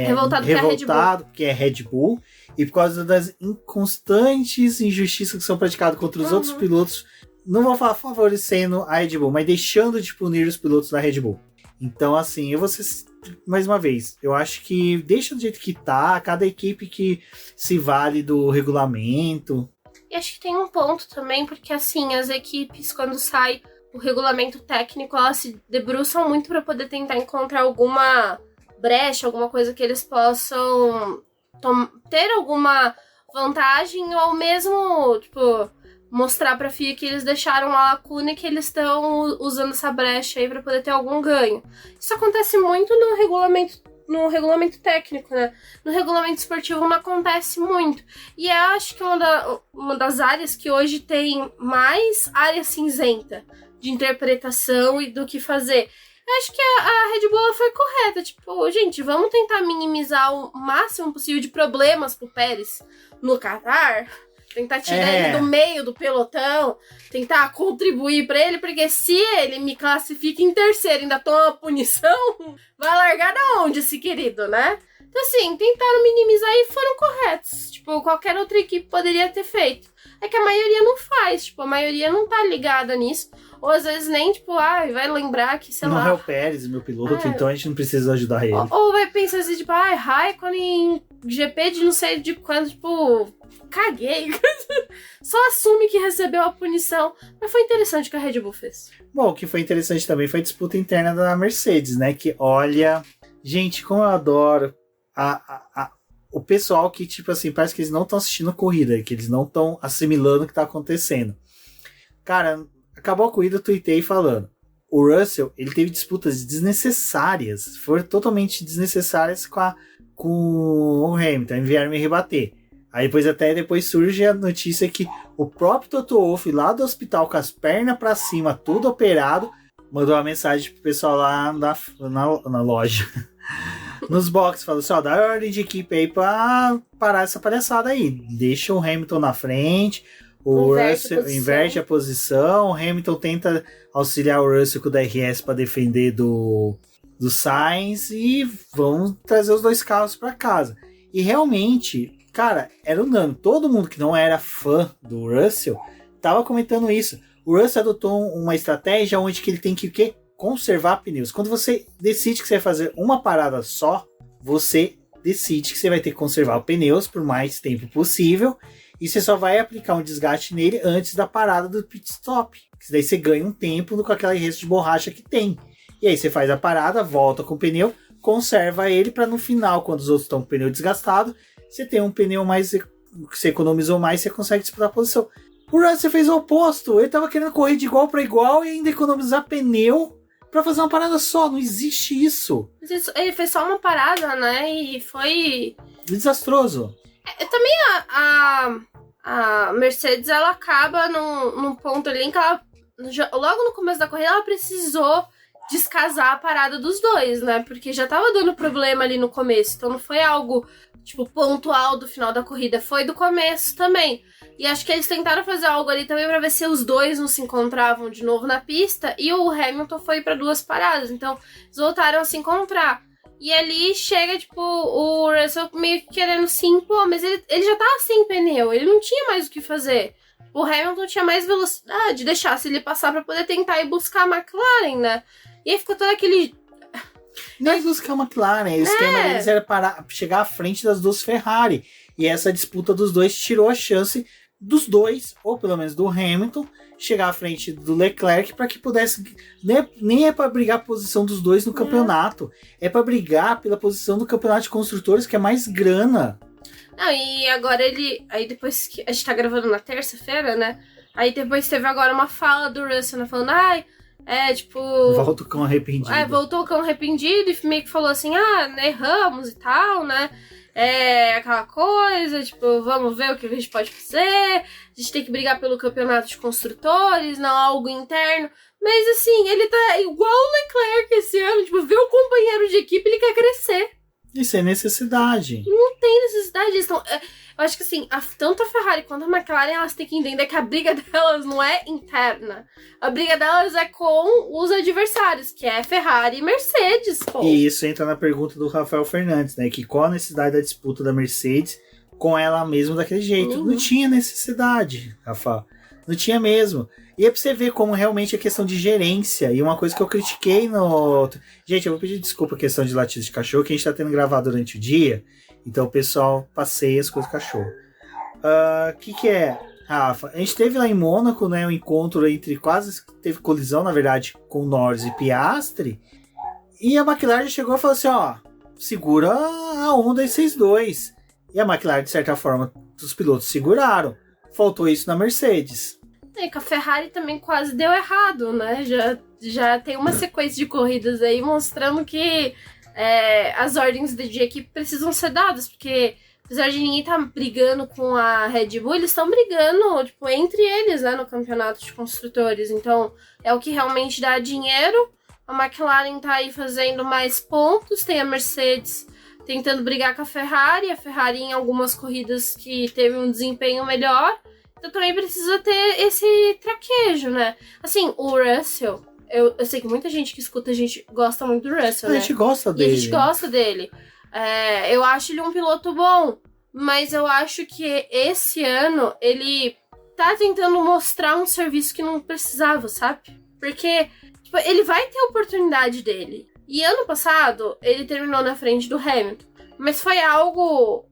revoltado porque é Red Bull. E por causa das inconstantes injustiças que são praticadas contra os outros pilotos, não vou falar favorecendo a Red Bull, mas deixando de punir os pilotos da Red Bull. Então, assim, eu vou ser, mais uma vez, eu acho que deixa do jeito que tá, cada equipe que se vale do regulamento. E acho que tem um ponto também, porque, assim, as equipes, quando sai o regulamento técnico, elas se debruçam muito para poder tentar encontrar alguma brecha, alguma coisa que eles possam ter alguma vantagem, ou mesmo, tipo, mostrar pra FIA que eles deixaram uma lacuna e que eles estão usando essa brecha aí pra poder ter algum ganho. Isso acontece muito no regulamento técnico, né? No regulamento esportivo não acontece muito. E eu acho que uma das áreas que hoje tem mais área cinzenta de interpretação e do que fazer. Eu acho que a Red Bull foi correta. Tipo, gente, vamos tentar minimizar o máximo possível de problemas pro Pérez no Qatar. Tentar tirar ele do meio do pelotão. Tentar contribuir pra ele. Porque se ele me classifica em terceiro e ainda toma uma punição, vai largar da onde esse querido, né? Então, assim, tentaram minimizar e foram corretos. Tipo, qualquer outra equipe poderia ter feito. É que a maioria não faz. Tipo, a maioria não tá ligada nisso. Ou às vezes nem, tipo, vai lembrar que, sei lá... Não é o Pérez, meu piloto, então a gente não precisa ajudar ele. Ou vai pensar assim, tipo, Raikkonen GP de não sei de quando, tipo, caguei. Só assume que recebeu a punição. Mas foi interessante o que a Red Bull fez. Bom, o que foi interessante também foi a disputa interna da Mercedes, né? Que, olha... Gente, como eu adoro o pessoal que, tipo assim, parece que eles não estão assistindo a corrida, que eles não estão assimilando o que está acontecendo. Cara... Acabou a corrida, eu tuitei falando. O Russell, ele teve disputas desnecessárias. Foram totalmente desnecessárias com o Hamilton. Vieram me rebater. Aí depois surge a notícia que o próprio Toto Wolff, lá do hospital, com as pernas pra cima, tudo operado, mandou uma mensagem pro pessoal lá na loja. Nos boxes, falou assim, dá ordem de equipe aí pra parar essa palhaçada aí. Deixa o Hamilton na frente... O Russell inverte a posição, o Hamilton tenta auxiliar o Russell com o DRS para defender do Sainz e vão trazer os dois carros para casa. E realmente, cara, era unânime. Todo mundo que não era fã do Russell tava comentando isso. O Russell adotou uma estratégia onde que ele tem que o quê? Conservar pneus. Quando você decide que você vai fazer uma parada só, você decide que você vai ter que conservar pneus por mais tempo possível. E você só vai aplicar um desgaste nele antes da parada do pit stop. Daí você ganha um tempo com aquele resto de borracha que tem. E aí você faz a parada, volta com o pneu, conserva ele para no final, quando os outros estão com o pneu desgastado, você tem um pneu mais que você economizou mais, você consegue disputar a posição. O Russell fez o oposto. Ele tava querendo correr de igual para igual e ainda economizar pneu para fazer uma parada só. Não existe isso. Ele fez só uma parada, né? E foi... desastroso. Também a Mercedes, ela acaba num ponto ali em que ela, logo no começo da corrida, ela precisou descasar a parada dos dois, né? Porque já tava dando problema ali no começo. Então não foi algo, tipo, pontual do final da corrida. Foi do começo também. E acho que eles tentaram fazer algo ali também pra ver se os dois não se encontravam de novo na pista. E o Hamilton foi pra 2 paradas. Então eles voltaram a se encontrar. E ali chega, tipo, o Russell meio que querendo se impor. Mas ele já tava sem pneu. Ele não tinha mais o que fazer. O Hamilton tinha mais velocidade. Deixasse ele passar pra poder tentar ir buscar a McLaren, né? E aí ficou todo aquele... Nem buscar a McLaren, o esquema deles era para chegar à frente das 2 Ferrari. E essa disputa dos dois tirou a chance dos dois, ou pelo menos do Hamilton, chegar à frente do Leclerc para que pudesse... Nem é para brigar a posição dos dois no campeonato. É para brigar pela posição do campeonato de construtores, que é mais grana. Não, e agora ele... Aí depois que a gente tá gravando na terça-feira, né? Aí depois teve agora uma fala do Russell, né? Falando, tipo... Volta o cão arrependido. Voltou o cão arrependido e meio que falou assim, erramos e tal, né? Aquela coisa, tipo, vamos ver o que a gente pode fazer. A gente tem que brigar pelo campeonato de construtores, não algo interno. Mas assim, ele tá igual o Leclerc esse ano, tipo, vê o companheiro de equipe, ele quer crescer. Isso é necessidade. Não tem necessidade. Então, eu acho que assim, tanto a Ferrari quanto a McLaren, elas têm que entender que a briga delas não é interna. A briga delas é com os adversários, que é Ferrari e Mercedes. Pô. E isso entra na pergunta do Rafael Fernandes, né? Que qual a necessidade da disputa da Mercedes com ela mesma daquele jeito? Não tinha necessidade, Rafael. Não tinha mesmo. E é pra você ver como realmente é questão de gerência. E uma coisa que eu critiquei no... Gente, eu vou pedir desculpa a questão de latido de cachorro, que a gente tá tendo gravado durante o dia. Então o pessoal passeia as coisas do cachorro. O que é, Rafa? A gente teve lá em Mônaco, né, um encontro entre... Quase teve colisão, na verdade, com Norris e Piastri. E a McLaren chegou e falou assim, segura a onda em 6-2. E a McLaren, de certa forma, os pilotos seguraram. Faltou isso na Mercedes. E com a Ferrari também quase deu errado, né? Já tem uma sequência de corridas aí mostrando que as ordens de equipe precisam ser dadas, porque apesar de ninguém estar brigando com a Red Bull, eles estão brigando, tipo, entre eles, né, no campeonato de construtores. Então, é o que realmente dá dinheiro. A McLaren tá aí fazendo mais pontos, tem a Mercedes tentando brigar com a Ferrari em algumas corridas que teve um desempenho melhor. Então também precisa ter esse traquejo, né? Assim, o Russell, eu sei que muita gente que escuta a gente gosta muito do Russell, né? A gente gosta dele. E a gente gosta dele. Eu acho ele um piloto bom, mas eu acho que esse ano ele tá tentando mostrar um serviço que não precisava, sabe? Porque tipo, ele vai ter a oportunidade dele. E ano passado, ele terminou na frente do Hamilton. Mas foi algo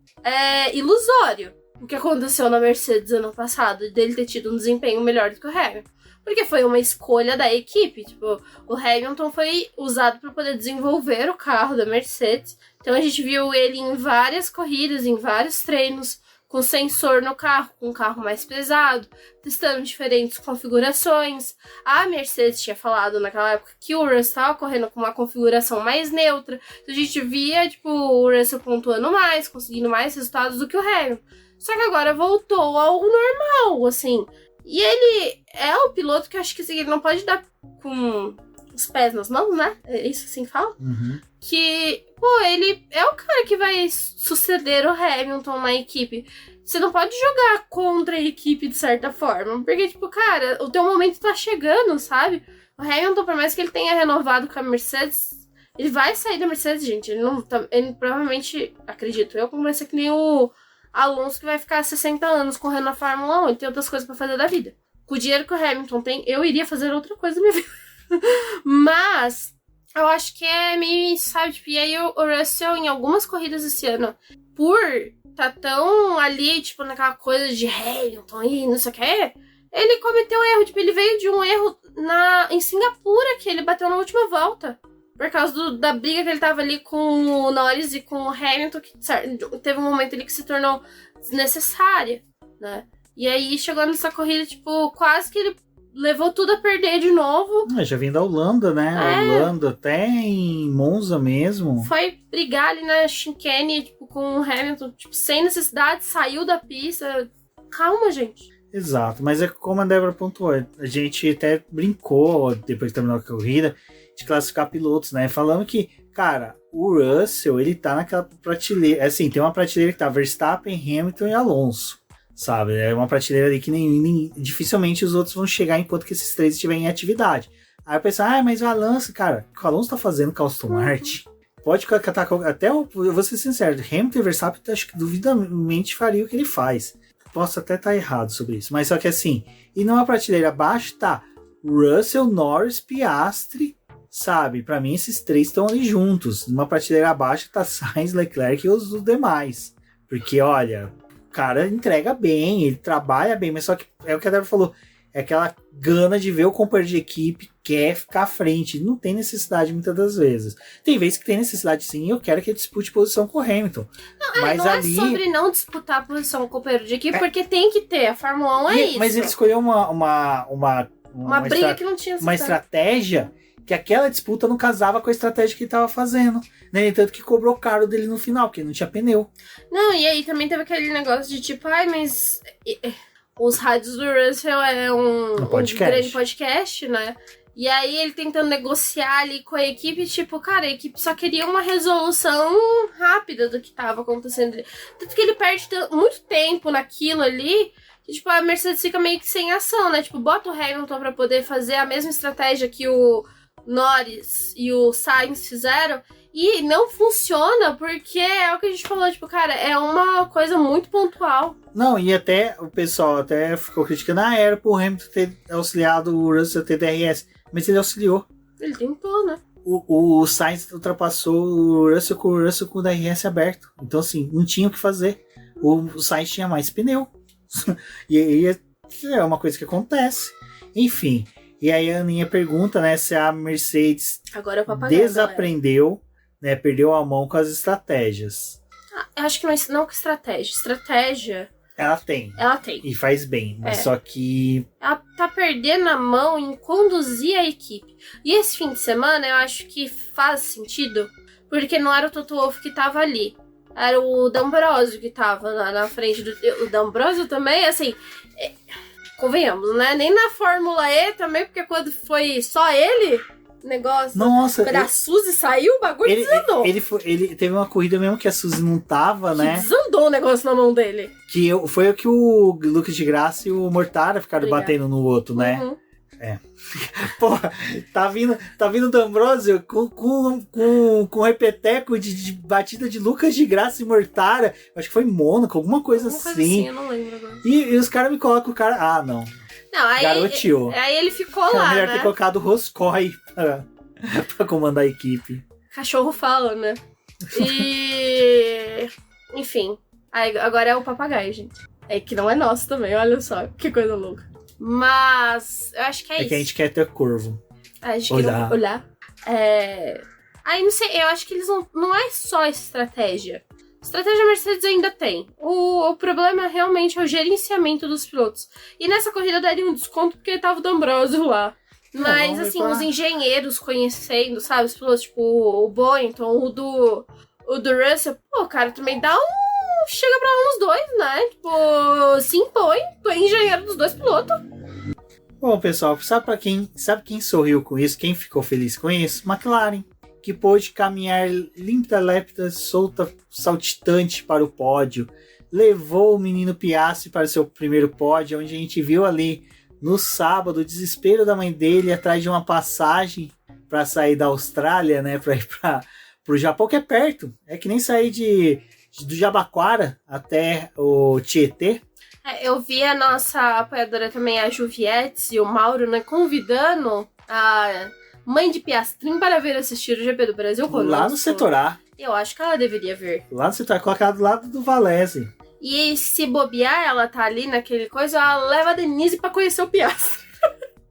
ilusório o que aconteceu na Mercedes ano passado, dele ter tido um desempenho melhor do que o Hamilton. Porque foi uma escolha da equipe. Tipo, o Hamilton foi usado para poder desenvolver o carro da Mercedes. Então a gente viu ele em várias corridas, em vários treinos, com sensor no carro, com um carro mais pesado, testando diferentes configurações. A Mercedes tinha falado naquela época que o Russell estava correndo com uma configuração mais neutra. Então a gente via, tipo, o Russell pontuando mais, conseguindo mais resultados do que o Hamilton. Só que agora voltou ao normal, assim. E ele é o piloto que eu acho que assim, ele não pode dar com os pés nas mãos, né? É isso assim que fala? Uhum. Que, ele é o cara que vai suceder o Hamilton na equipe. Você não pode jogar contra a equipe de certa forma. Porque, tipo, cara, o teu momento tá chegando, sabe? O Hamilton, por mais que ele tenha renovado com a Mercedes, ele vai sair da Mercedes, gente. Ele provavelmente, acredito eu, como vai ser que nem o Alonso, que vai ficar 60 anos correndo na Fórmula 1. Ele tem outras coisas pra fazer da vida. Com o dinheiro que o Hamilton tem, eu iria fazer outra coisa na minha vida. Mas eu acho que é meio, sabe, tipo, e aí o Russell, em algumas corridas esse ano, por tá tão ali, tipo, naquela coisa de Hamilton e não sei o que, ele cometeu um erro, tipo, ele veio de um erro em Singapura, que ele bateu na última volta. Por causa da briga que ele tava ali com o Norris e com o Hamilton, que teve um momento ali que se tornou desnecessária, né? E aí chegou nessa corrida, tipo, quase que ele levou tudo a perder de novo. Já vem da Holanda, né? Holanda, até em Monza mesmo. Foi brigar ali na chicane, tipo, com o Hamilton, tipo, sem necessidade, saiu da pista. calma, gente. Exato, mas é como a Débora pontuou, a gente até brincou, depois que terminou a corrida, de classificar pilotos, né? Falando que, cara, o Russell, ele tá naquela prateleira, assim, tem uma prateleira que tá Verstappen, Hamilton e Alonso, sabe? É uma prateleira ali que dificilmente os outros vão chegar enquanto que esses três estiverem em atividade. Aí eu penso, mas o Alonso, cara, o que o Alonso tá fazendo com a Aston Martin, pode catar, até eu vou ser sincero, Hamilton e Verstappen, acho que duvidamente faria o que ele faz. Posso até estar errado sobre isso, mas só que assim, e numa prateleira abaixo tá Russell, Norris, Piastri, sabe? Pra mim esses três estão ali juntos. Numa prateleira abaixo tá Sainz, Leclerc e os demais. Porque, olha, o cara entrega bem, ele trabalha bem, mas só que é o que a Débora falou, é aquela gana de ver o companheiro de equipe, quer ficar à frente. Não tem necessidade muitas das vezes. Tem vezes que tem necessidade sim, e eu quero que ele dispute posição com o Hamilton. Mas não ali... é sobre não disputar a posição com o companheiro de equipe, porque tem que ter. A Fórmula 1 é isso. Mas ele escolheu uma briga que não tinha uma estratégia que aquela disputa não casava com a estratégia que ele estava fazendo. Né? Tanto que cobrou caro dele no final, porque não tinha pneu. Não, e aí também teve aquele negócio de tipo, mas... Os rádios do Russell é um grande podcast, né? E aí ele tentando negociar ali com a equipe, tipo, cara, a equipe só queria uma resolução rápida do que tava acontecendo ali. Tanto que ele perde muito tempo naquilo ali, que, tipo, a Mercedes fica meio que sem ação, né? Tipo, bota o Hamilton pra poder fazer a mesma estratégia que o Norris e o Sainz fizeram, e não funciona, porque é o que a gente falou, tipo, cara, é uma coisa muito pontual. Não, e até o pessoal até ficou criticando, era pro Hamilton ter auxiliado o Russell ter DRS, mas ele auxiliou. Ele tentou, né? O Sainz ultrapassou o Russell com o DRS aberto, então assim, não tinha o que fazer. O Sainz tinha mais pneu. E aí é uma coisa que acontece. Enfim, e aí a Aninha pergunta, né, se a Mercedes agora é desaprendeu, né, perdeu a mão com as estratégias. Eu acho que não com estratégia. Estratégia... Ela tem. E faz bem. Mas só que... Ela tá perdendo a mão em conduzir a equipe. E esse fim de semana eu acho que faz sentido, porque não era o Toto Wolff que tava ali. Era o D'Ambrosio que tava na frente do... O D'Ambrosio também, assim... Convenhamos, né? Nem na Fórmula E também, porque quando foi só ele... negócio. Nossa, quando a Suzy saiu, o bagulho desandou. Ele teve uma corrida mesmo que a Suzy não tava, né? Desandou o negócio na mão dele. Foi o que o Lucas de Graça e o Mortara ficaram batendo no outro, né? Uhum. Porra, tá vindo o D'Ambrosio com repeteco de batida de Lucas de Graça e Mortara. Acho que foi Mônaco, alguma coisa assim. Eu não lembro agora. E os caras me colocam o cara... Ah, não. Não, aí, garoteou. Aí ele ficou lá, melhor né? ter colocado o Roscoe pra comandar a equipe. Cachorro fala, né? E... Enfim. Aí, agora é o papagaio, gente. É que não é nosso também, olha só. Que coisa louca. Mas eu acho que é isso. É que a gente quer ter corvo. A gente quer olhar. Aí, não sei, eu acho que eles não é só estratégia. Estratégia Mercedes ainda tem. O problema realmente é o gerenciamento dos pilotos. E nessa corrida eu daria um desconto porque tava o D'Ambrosio lá. Mas, assim, os engenheiros conhecendo, sabe? Os pilotos, tipo, o Boynton, o do Russell. Pô, cara, também dá chega pra uns dois, né? Tipo, se impõe. Tu é engenheiro dos dois pilotos. Bom, pessoal, sabe quem sorriu com isso? Quem ficou feliz com isso? McLaren. Que pôde caminhar límpida, lépida, solta, saltitante para o pódio. Levou o menino Piastri para o seu primeiro pódio, onde a gente viu ali no sábado o desespero da mãe dele atrás de uma passagem para sair da Austrália, né, para ir para o Japão, que é perto. É que nem sair do Jabaquara até o Tietê. Eu vi a nossa apoiadora também, a Juvietes e o Mauro, né, convidando a mãe de Piastrin para vir assistir o GP do Brasil conosco. Lá no setor A. Eu acho que ela deveria vir. Lá no setor A, colocado do lado do Valese. E se bobear, ela tá ali naquele coisa, ela leva a Denise pra conhecer o Piastri.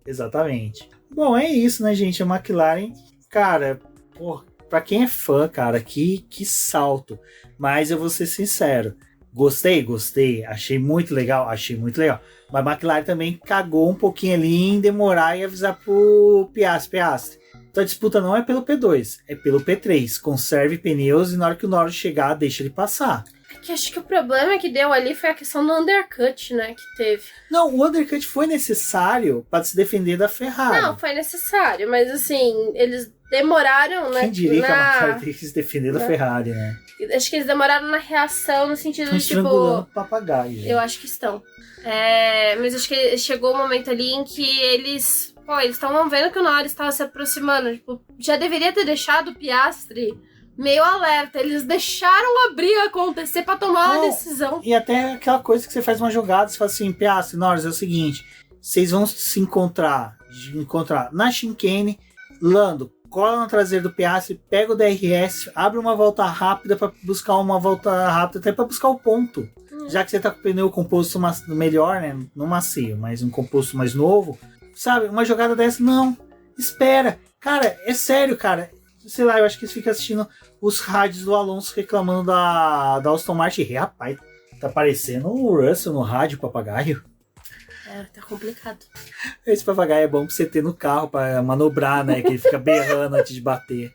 Exatamente. Bom, é isso, né, gente? A McLaren, cara, pô, pra quem é fã, cara, que salto. Mas eu vou ser sincero. Gostei. Achei muito legal. Mas a McLaren também cagou um pouquinho ali em demorar e avisar pro Piastri. Então a disputa não é pelo P2, é pelo P3. Conserve pneus e na hora que o Norris chegar, deixa ele passar. Que acho que o problema que deu ali foi a questão do undercut, né, que teve. Não, o undercut foi necessário para se defender da Ferrari. Não, foi necessário, mas assim, eles demoraram, né? Quem diria que a McLaren tem que se defender da Ferrari, né? Acho que eles demoraram na reação, no sentido de, tipo... estrangulando o papagaio. Gente. Eu acho que estão. Mas acho que chegou o momento ali em que eles... Pô, eles estavam vendo que o Norris estava se aproximando. Tipo, já deveria ter deixado o Piastri meio alerta. Eles deixaram a briga acontecer pra tomar uma decisão. E até aquela coisa que você faz uma jogada, você fala assim, Piastri, Norris, é o seguinte, vocês vão se encontrar na chicane, Lando, cola na traseira do Piastri, pega o DRS, abre uma volta rápida pra buscar uma volta rápida, até pra buscar o ponto. Já que você tá com o pneu composto melhor, né? Não macio, mas um composto mais novo. Sabe, uma jogada dessa, não. Espera. Cara, é sério, cara. Sei lá, eu acho que eles ficam assistindo os rádios do Alonso reclamando da Aston Martin. E, rapaz, tá parecendo o Russell no rádio, papagaio. Tá complicado. Esse papagaio é bom pra você ter no carro, pra manobrar, né? Que ele fica berrando antes de bater.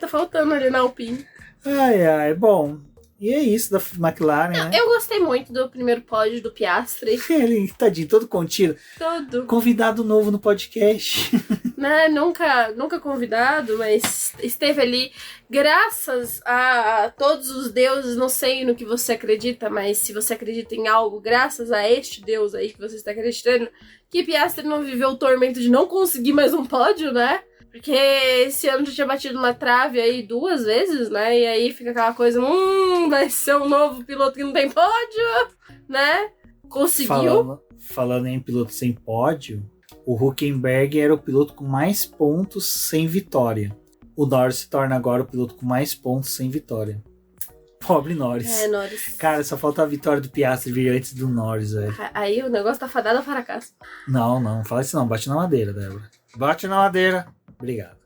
Tá faltando ali na Alpine. Ai, bom. E é isso da McLaren, né? Eu gostei muito do primeiro pódio do Piastri. Ele, tadinho, todo contido. Todo. Convidado novo no podcast. Né? Nunca convidado, mas esteve ali. Graças a todos os deuses, não sei no que você acredita, mas se você acredita em algo, graças a este deus aí que você está acreditando, que Piastri não viveu o tormento de não conseguir mais um pódio, né? Porque esse ano já tinha batido na trave aí 2 vezes, né? E aí fica aquela coisa, vai ser um novo piloto que não tem pódio, né? Conseguiu. Falando em piloto sem pódio, o Hülkenberg era o piloto com mais pontos sem vitória. O Norris se torna agora o piloto com mais pontos sem vitória. Pobre Norris. Norris. Cara, só falta a vitória do Piastri vir antes do Norris, velho. Aí o negócio tá fadado ao fracasso. Não fala isso não. Bate na madeira, Débora. Bate na madeira. Obrigado.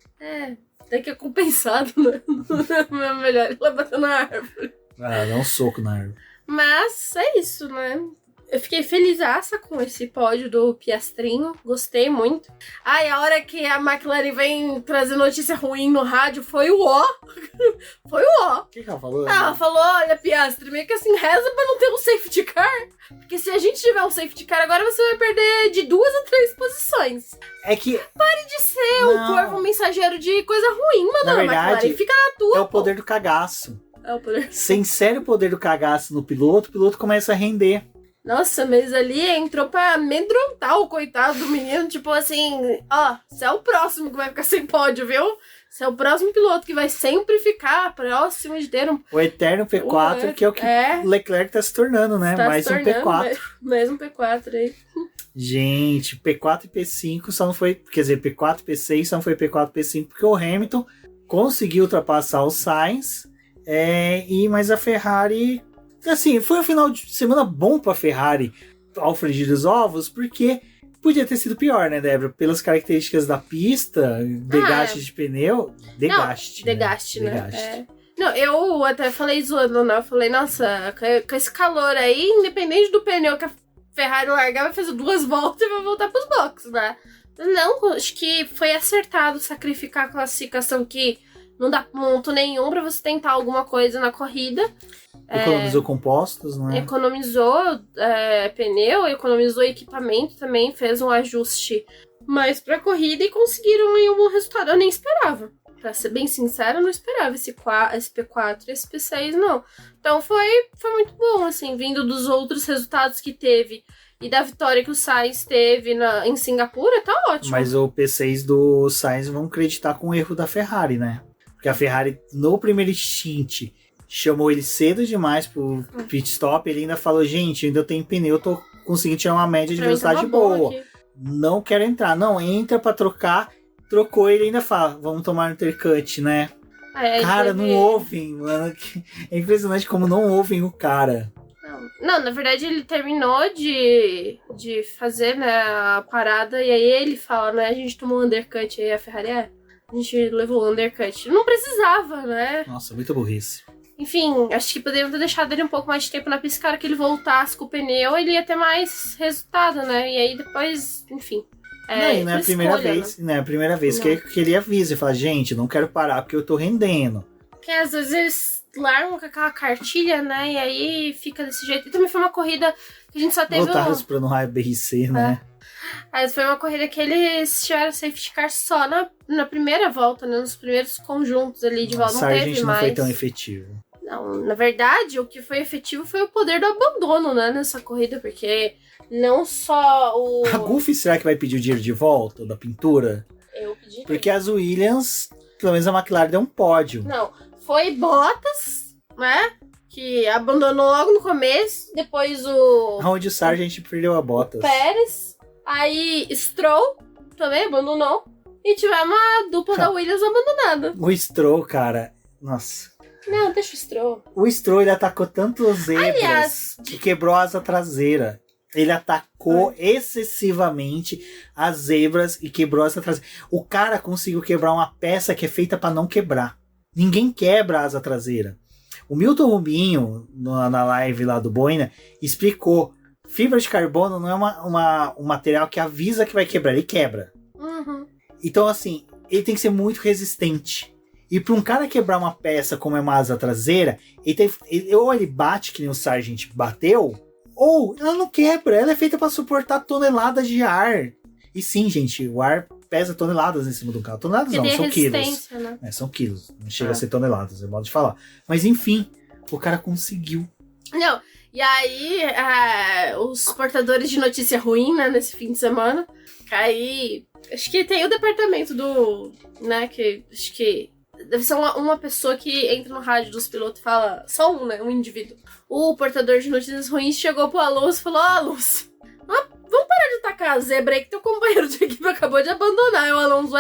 Tem que é compensado, né? Não é melhor ela bater na árvore. Dá um soco na árvore. Mas é isso, né? Eu fiquei felizaça com esse pódio do Piastrinho. Gostei muito. A hora que a McLaren vem trazer notícia ruim no rádio foi o ó. Foi o ó. O que ela falou? Ela falou, olha, Piastri, meio que assim, reza pra não ter um safety car. Porque se a gente tiver um safety car agora, você vai perder de 2 a 3 posições. É que... Pare de ser um corvo mensageiro de coisa ruim, madame McLaren. Fica na tua. É o poder do cagaço. É o poder. Sem sério poder do cagaço no piloto, o piloto começa a render. Nossa, mas ali entrou pra amedrontar o coitado do menino. Tipo assim, você é o próximo que vai ficar sem pódio, viu? Você é o próximo piloto que vai sempre ficar próximo de ter um... O eterno P4, que é o que o Leclerc tá se tornando, né? Mais um P4. Mais um P4 aí. Gente, P4 e P5 só não foi... Quer dizer, P4 e P6 só não foi P4 e P5 porque o Hamilton conseguiu ultrapassar o Sainz. Mas a Ferrari... Assim, foi um final de semana bom pra Ferrari ao frigir os ovos, porque podia ter sido pior, né, Débora? Pelas características da pista, desgaste de pneu. Desgaste, né? Não, eu até falei zoando, né? Eu falei, nossa, com esse calor aí, independente do pneu que a Ferrari largar, vai fazer 2 voltas e vai voltar pros boxes, né? Não, acho que foi acertado sacrificar a classificação que não dá ponto nenhum pra você tentar alguma coisa na corrida. Economizou compostos, né? Economizou pneu, economizou equipamento também, fez um ajuste mais pra corrida e conseguiram aí um bom resultado. Eu nem esperava. Pra ser bem sincera, eu não esperava esse P4 e esse P6, não. Então foi muito bom, assim, vindo dos outros resultados que teve e da vitória que o Sainz teve em Singapura, tá ótimo. Mas o P6 do Sainz vão acreditar com o erro da Ferrari, né? Porque a Ferrari, no primeiro stint, chamou ele cedo demais pro pit stop. Ele ainda falou, gente, ainda tenho pneu, eu tô conseguindo tirar uma média de velocidade boa. Não quero entrar. Não, entra pra trocar. Trocou, ele ainda fala, vamos tomar um intercut, né? Cara, não ouvem, mano. É impressionante como não ouvem o cara. Não, na verdade ele terminou de fazer, né, a parada e aí ele fala, né, a gente tomou um undercut aí, a Ferrari a gente levou o undercut. Não precisava, né? Nossa, muita burrice. Enfim, acho que poderiam ter deixado ele um pouco mais de tempo na pista, cara, que ele voltasse com o pneu, ele ia ter mais resultado, né? E aí depois, enfim. Não é a primeira vez, né? É a primeira vez que ele avisa e fala, gente, não quero parar porque eu tô rendendo. Porque às vezes largam com aquela cartilha, né? E aí fica desse jeito. E também foi uma corrida que a gente só teve... Voltaram pra não BRC, né? Mas foi uma corrida que eles tiveram safety car só na primeira volta, né? Nos primeiros conjuntos ali de volta. Não teve mais. Não foi tão efetivo. Não, na verdade, o que foi efetivo foi o poder do abandono, né? Nessa corrida, porque não só o... A Goofy, será que vai pedir o dinheiro de volta da pintura? Eu pedi. Porque as Williams, pelo menos a McLaren deu um pódio. Não, foi Bottas, né? Que abandonou logo no começo. Depois o... Onde o Sargent perdeu a Bottas. Pérez. Aí Stroll também abandonou. E tivemos a dupla da Williams abandonada. O Stroll, cara... Nossa... Não, deixa o Stroll. O Stroll, ele atacou tanto zebras, aliás, que quebrou a asa traseira. Ele atacou excessivamente as zebras e quebrou a asa traseira. O cara conseguiu quebrar uma peça que é feita para não quebrar. Ninguém quebra a asa traseira. O Milton Rubinho, na live lá do Boina, explicou. Fibra de carbono não é um material que avisa que vai quebrar, ele quebra. Uhum. Então, assim, ele tem que ser muito resistente. E para um cara quebrar uma peça como é uma asa traseira, ou ele bate que nem o Sargent bateu, ou ela não quebra, ela é feita para suportar toneladas de ar. E sim, gente, o ar pesa toneladas em cima do carro. Toneladas não, são quilos. Né? São quilos, não chega a ser toneladas, é modo de falar. Mas enfim, o cara conseguiu. Não, e aí os portadores de notícia ruim, né, nesse fim de semana, aí acho que tem o departamento do, né, que acho que deve ser uma pessoa que entra no rádio dos pilotos e fala, só um, né, um indivíduo. O portador de notícias ruins chegou pro Alonso e falou, Alonso, vamos parar de atacar a zebra aí que teu companheiro de equipe acabou de abandonar. E o Alonso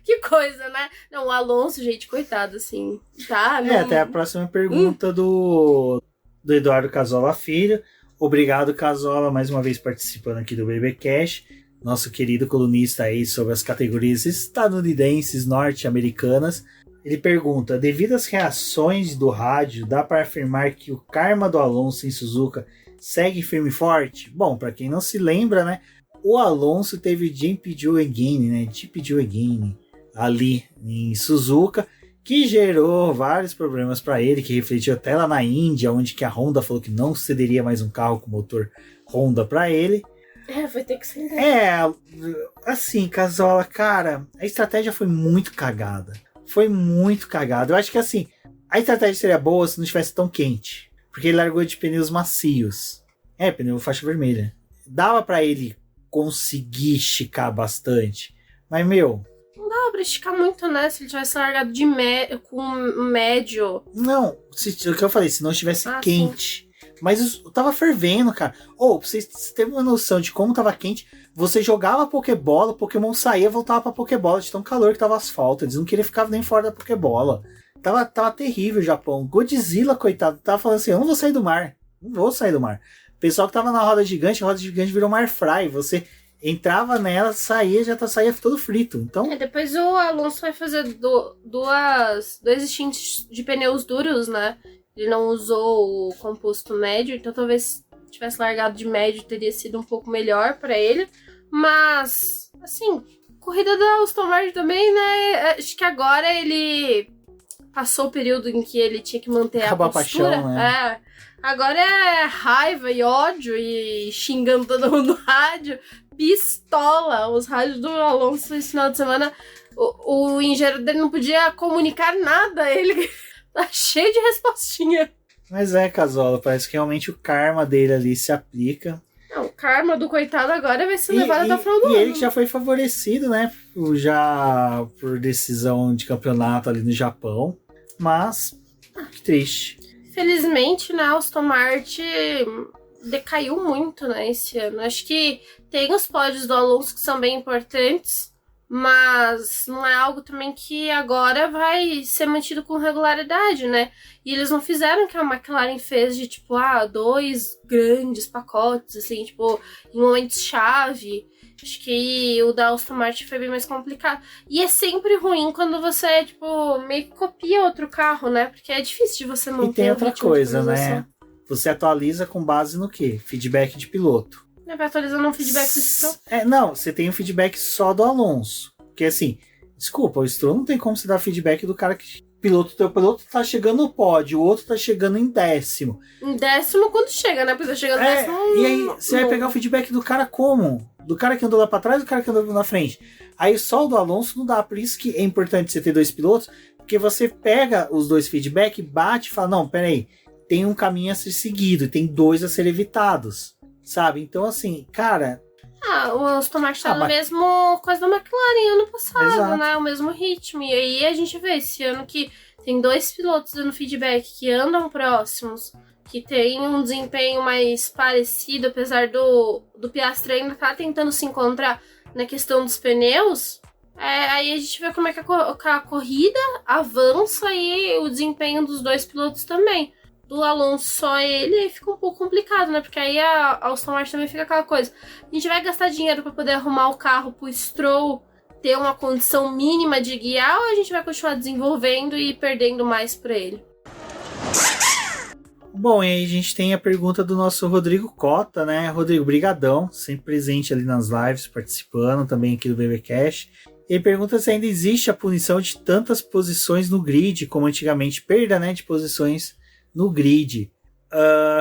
que coisa, né? Não, o Alonso, gente, coitado, assim, tá? Não... Até a próxima pergunta do Eduardo Casola Filho. Obrigado, Casola, mais uma vez participando aqui do BBcast. Nosso querido colunista aí sobre as categorias estadunidenses, norte-americanas. Ele pergunta, devido às reações do rádio, dá para afirmar que o karma do Alonso em Suzuka segue firme e forte? Bom, para quem não se lembra, né, o Alonso teve GP Again ali em Suzuka, que gerou vários problemas para ele, que refletiu até lá na Índia, onde que a Honda falou que não cederia mais um carro com motor Honda para ele. Vai ter que ser. Assim, Casola, cara, a estratégia foi muito cagada. Foi muito cagada. Eu acho que assim, a estratégia seria boa se não estivesse tão quente. Porque ele largou de pneus macios. Pneu faixa vermelha. Dava pra ele conseguir esticar bastante. Mas, meu... Não dava pra esticar muito, né? Se ele tivesse largado com médio. Não, o que eu falei, se não estivesse quente... Sim. Mas tava fervendo, cara. Pra vocês terem uma noção de como tava quente, você jogava a Pokébola, o Pokémon saía e voltava pra Pokébola, de tão calor que tava o asfalto. Eles não queriam ficar nem fora da Pokébola. Tava terrível o Japão. Godzilla, coitado, tava falando assim, eu não vou sair do mar. Não vou sair do mar. O pessoal que tava na roda gigante, a roda gigante virou uma airfry. Você entrava nela, saía todo frito. Então... depois o Alonso vai fazer dois stints de pneus duros, né? Ele não usou o composto médio, então talvez se tivesse largado de médio teria sido um pouco melhor pra ele. Mas, assim, corrida da Aston Martin também, né? Acho que agora ele passou o período em que ele tinha que manter acabou a postura. A paixão, né? Agora é raiva e ódio e xingando todo mundo no rádio. Pistola! Os rádios do Alonso esse final de semana, o engenheiro dele não podia comunicar nada. Ele... tá cheio de respostinha. Mas Casola, parece que realmente o karma dele ali se aplica. Não, o karma do coitado agora vai ser levado até o final do ano. E ele que já foi favorecido, né? Já por decisão de campeonato ali no Japão. Mas, que triste. Felizmente, né, a Aston Martin decaiu muito, né, esse ano. Acho que tem os pódios do Alonso que são bem importantes, mas não é algo também que agora vai ser mantido com regularidade, né? E eles não fizeram o que a McLaren fez de, tipo, 2 grandes pacotes, assim, tipo, em momentos-chave. Acho que o da Aston Martin foi bem mais complicado. E é sempre ruim quando você, tipo, meio que copia outro carro, né? Porque é difícil de você manter. E tem outra coisa, né? Você atualiza com base no quê? Feedback de piloto. Vai atualizando um feedback do Stroll? Não, você tem um feedback só do Alonso. Porque assim, desculpa, o Stroll não tem como você dar feedback do cara que teu piloto tá chegando no pódio, o outro tá chegando em 10º. Em 10º quando chega, né? Porque tá chegando em 10º. E aí, você vai pegar o feedback do cara como? Do cara que andou lá pra trás e do cara que andou na frente. Aí só o do Alonso não dá. Por isso que é importante você ter 2 pilotos, porque você pega os 2 feedback, bate e fala, não, peraí, tem um caminho a ser seguido, tem 2 a ser evitados, sabe? Então, assim, cara... o Aston Martin tá no mesmo coisa da McLaren ano passado, Exato. né? O mesmo ritmo. E aí a gente vê esse ano que tem 2 pilotos dando feedback que andam próximos, que tem um desempenho mais parecido, apesar do Piastri ainda tá tentando se encontrar na questão dos pneus. Aí a gente vê como é que a corrida avança e o desempenho dos 2 pilotos também. Do Alonso só ele, aí fica um pouco complicado, né? Porque aí a Aston Martin também fica aquela coisa. A gente vai gastar dinheiro para poder arrumar o carro pro Stroll ter uma condição mínima de guiar, ou a gente vai continuar desenvolvendo e perdendo mais para ele? Bom, e aí a gente tem a pergunta do nosso Rodrigo Cota, né? Rodrigo, brigadão, sempre presente ali nas lives, participando também aqui do BBcast. Ele pergunta se ainda existe a punição de tantas posições no grid, como antigamente, perda, né, de posições no grid.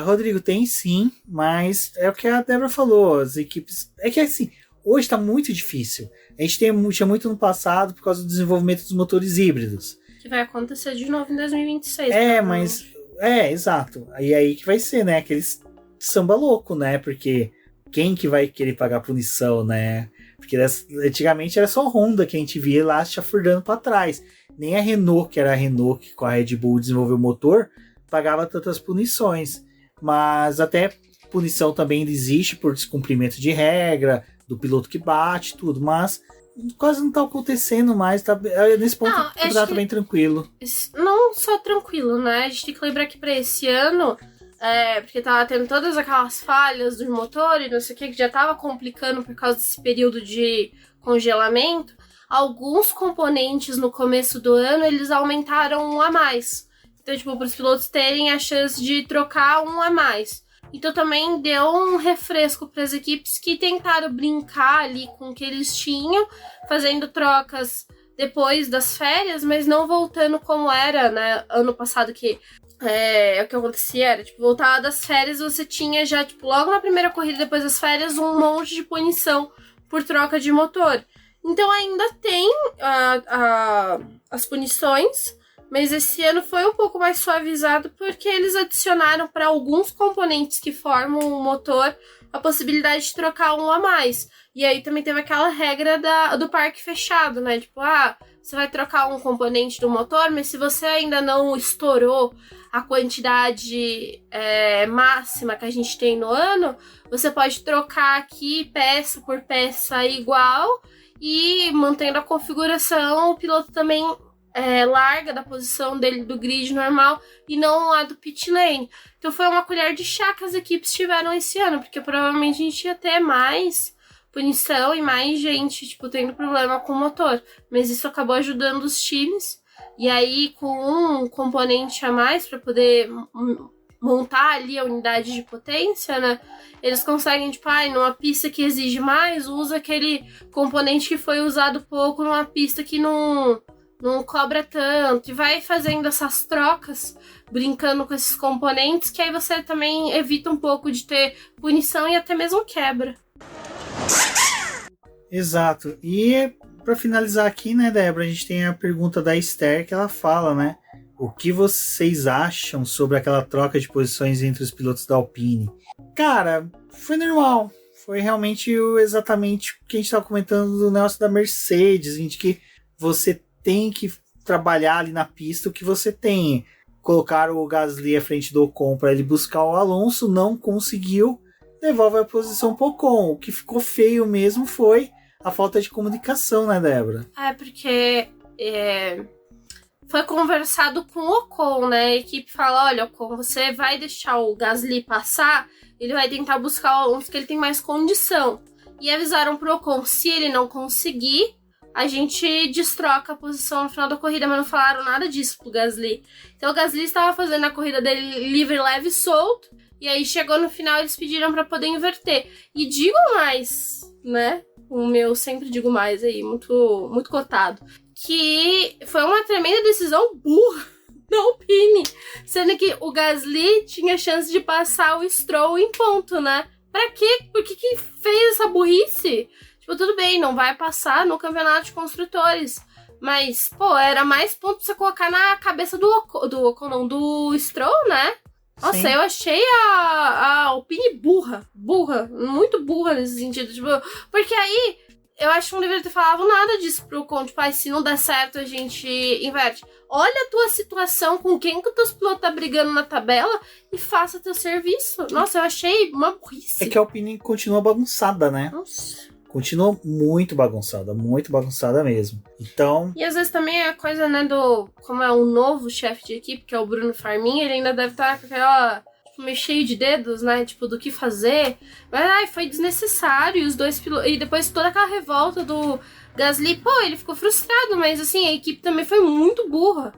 Rodrigo, tem sim, mas é o que a Débora falou, as equipes... É que assim, hoje está muito difícil. A gente tinha muito no passado por causa do desenvolvimento dos motores híbridos. Que vai acontecer de novo em 2026. Mas... exato. Aí que vai ser, né? Aqueles samba louco, né? Porque quem que vai querer pagar punição, né? Porque antigamente era só a Honda que a gente via lá chafurdando para trás. Nem a Renault, que era a Renault que com a Red Bull desenvolveu o motor, pagava tantas punições. Mas até punição também existe por descumprimento de regra, do piloto que bate, tudo. Mas quase não tá acontecendo mais. Nesse ponto o campeonato tá bem tranquilo. Não só tranquilo, né? A gente tem que lembrar que para esse ano... porque tava tendo todas aquelas falhas do motor e não sei o que já tava complicando por causa desse período de congelamento. Alguns componentes no começo do ano, eles aumentaram um a mais. Então, tipo, para os pilotos terem a chance de trocar um a mais. Então, também deu um refresco para as equipes que tentaram brincar ali com o que eles tinham, fazendo trocas depois das férias, mas não voltando como era, né, ano passado, que o que acontecia era, tipo, voltava das férias, você tinha já, tipo, logo na primeira corrida, depois das férias, um monte de punição por troca de motor. Então ainda tem as punições, mas esse ano foi um pouco mais suavizado porque eles adicionaram para alguns componentes que formam o motor a possibilidade de trocar um a mais. E aí também teve aquela regra do parque fechado, né? Tipo, você vai trocar um componente do motor, mas se você ainda não estourou a quantidade máxima que a gente tem no ano, você pode trocar aqui peça por peça igual e mantendo a configuração, o piloto também larga da posição dele do grid normal e não a do pit lane. Então foi uma colher de chá que as equipes tiveram esse ano, porque provavelmente a gente ia ter mais punição e mais gente, tipo, tendo problema com o motor. Mas isso acabou ajudando os times. E aí, com um componente a mais para poder montar ali a unidade de potência, né? Eles conseguem, tipo, numa pista que exige mais, usa aquele componente que foi usado pouco numa pista que não cobra tanto. E vai fazendo essas trocas, brincando com esses componentes, que aí você também evita um pouco de ter punição e até mesmo quebra. Exato. E para finalizar aqui, né, Débora, a gente tem a pergunta da Esther, que ela fala, né? O que vocês acham sobre aquela troca de posições entre os pilotos da Alpine? Cara, foi normal. Foi realmente exatamente o que a gente estava comentando do negócio da Mercedes, de que você tem que trabalhar ali na pista o que você tem. Colocaram o Gasly à frente do Ocon para ele buscar o Alonso, não conseguiu, devolve a posição pro Ocon. O que ficou feio mesmo foi a falta de comunicação, né, Débora? Porque foi conversado com o Ocon, né? A equipe fala, olha, Ocon, você vai deixar o Gasly passar, ele vai tentar buscar o Alonso, que ele tem mais condição. E avisaram pro Ocon, se ele não conseguir, a gente destroca a posição no final da corrida, mas não falaram nada disso pro Gasly. Então o Gasly estava fazendo a corrida dele livre, leve e solto, e aí chegou no final, eles pediram para poder inverter. E digo mais, né? O meu sempre digo mais aí, muito, muito cotado, que foi uma tremenda decisão burra da Alpine. Sendo que o Gasly tinha chance de passar o Stroll em ponto, né? Pra quê? Por que fez essa burrice? Tipo, tudo bem, não vai passar no campeonato de construtores. Mas, pô, era mais ponto pra você colocar na cabeça do Stroll, né? Nossa, sim. Eu achei a Alpine burra, muito burra nesse sentido. Tipo, porque aí, eu acho que não deveria ter falado nada disso pro Ocon. Tipo, se não der certo, a gente inverte. Olha a tua situação, com quem que o teu piloto tá brigando na tabela e faça teu serviço. Nossa, eu achei uma burrice. É que a Alpine continua bagunçada, né? Nossa. Continua muito bagunçada mesmo. Então... E às vezes também a coisa, né, como é um novo chefe de equipe, que é o Bruno Farmin, ele ainda deve estar com aquela... meio cheio de dedos, né? Tipo, do que fazer. Mas foi desnecessário. E os dois pilotos. E depois toda aquela revolta do Gasly, pô, ele ficou frustrado, mas assim, a equipe também foi muito burra.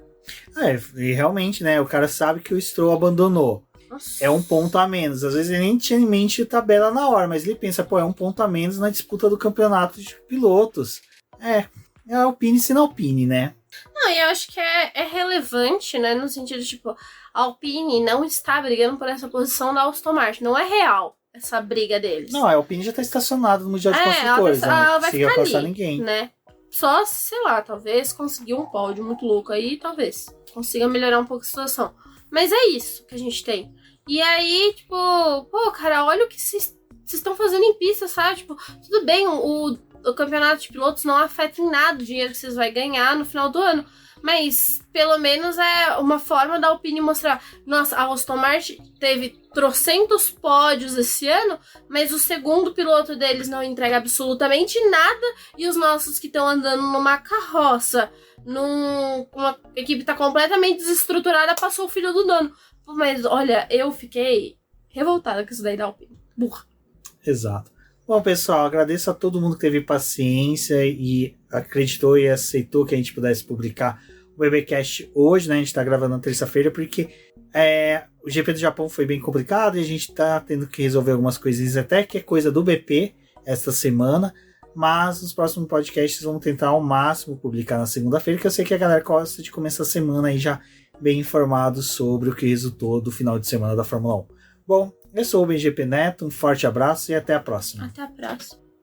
E realmente, né? O cara sabe que o Stroll abandonou. Nossa. É um ponto a menos. Às vezes ele nem tinha em mente tabela na hora, mas ele pensa, pô, é um ponto a menos na disputa do campeonato de pilotos. É a Alpine sendo Alpine, né? Não, e eu acho que é relevante, né? No sentido, tipo, a Alpine não está brigando por essa posição da Aston Martin. Não é real essa briga deles. Não, a Alpine já está estacionada no Mundial de Construtores. Ela vai ficar passar ali, ninguém. Né? Só, sei lá, talvez conseguir um pódio muito louco aí, talvez consiga melhorar um pouco a situação. Mas é isso que a gente tem. E aí, tipo, pô, cara, olha o que vocês estão fazendo em pista, sabe? Tipo, tudo bem, o campeonato de pilotos não afeta em nada o dinheiro que vocês vão ganhar no final do ano. Mas, pelo menos, é uma forma da Alpine mostrar... Nossa, a Aston Martin teve trocentos pódios esse ano, mas o segundo piloto deles não entrega absolutamente nada, e os nossos que estão andando numa carroça, uma equipe tá completamente desestruturada, passou o filho do dono. Mas, olha, eu fiquei revoltada com isso daí da Alpine. Burra. Exato. Bom, pessoal, agradeço a todo mundo que teve paciência e acreditou e aceitou que a gente pudesse publicar o BBcast hoje, né? A gente tá gravando na terça-feira porque o GP do Japão foi bem complicado e a gente tá tendo que resolver algumas coisinhas, até que é coisa do BP esta semana, mas nos próximos podcasts vamos tentar ao máximo publicar na segunda-feira, que eu sei que a galera gosta de começar a semana aí já bem informado sobre o que resultou do final de semana da Fórmula 1. Bom, eu sou o BGP Neto, um forte abraço e até a próxima. Até a próxima.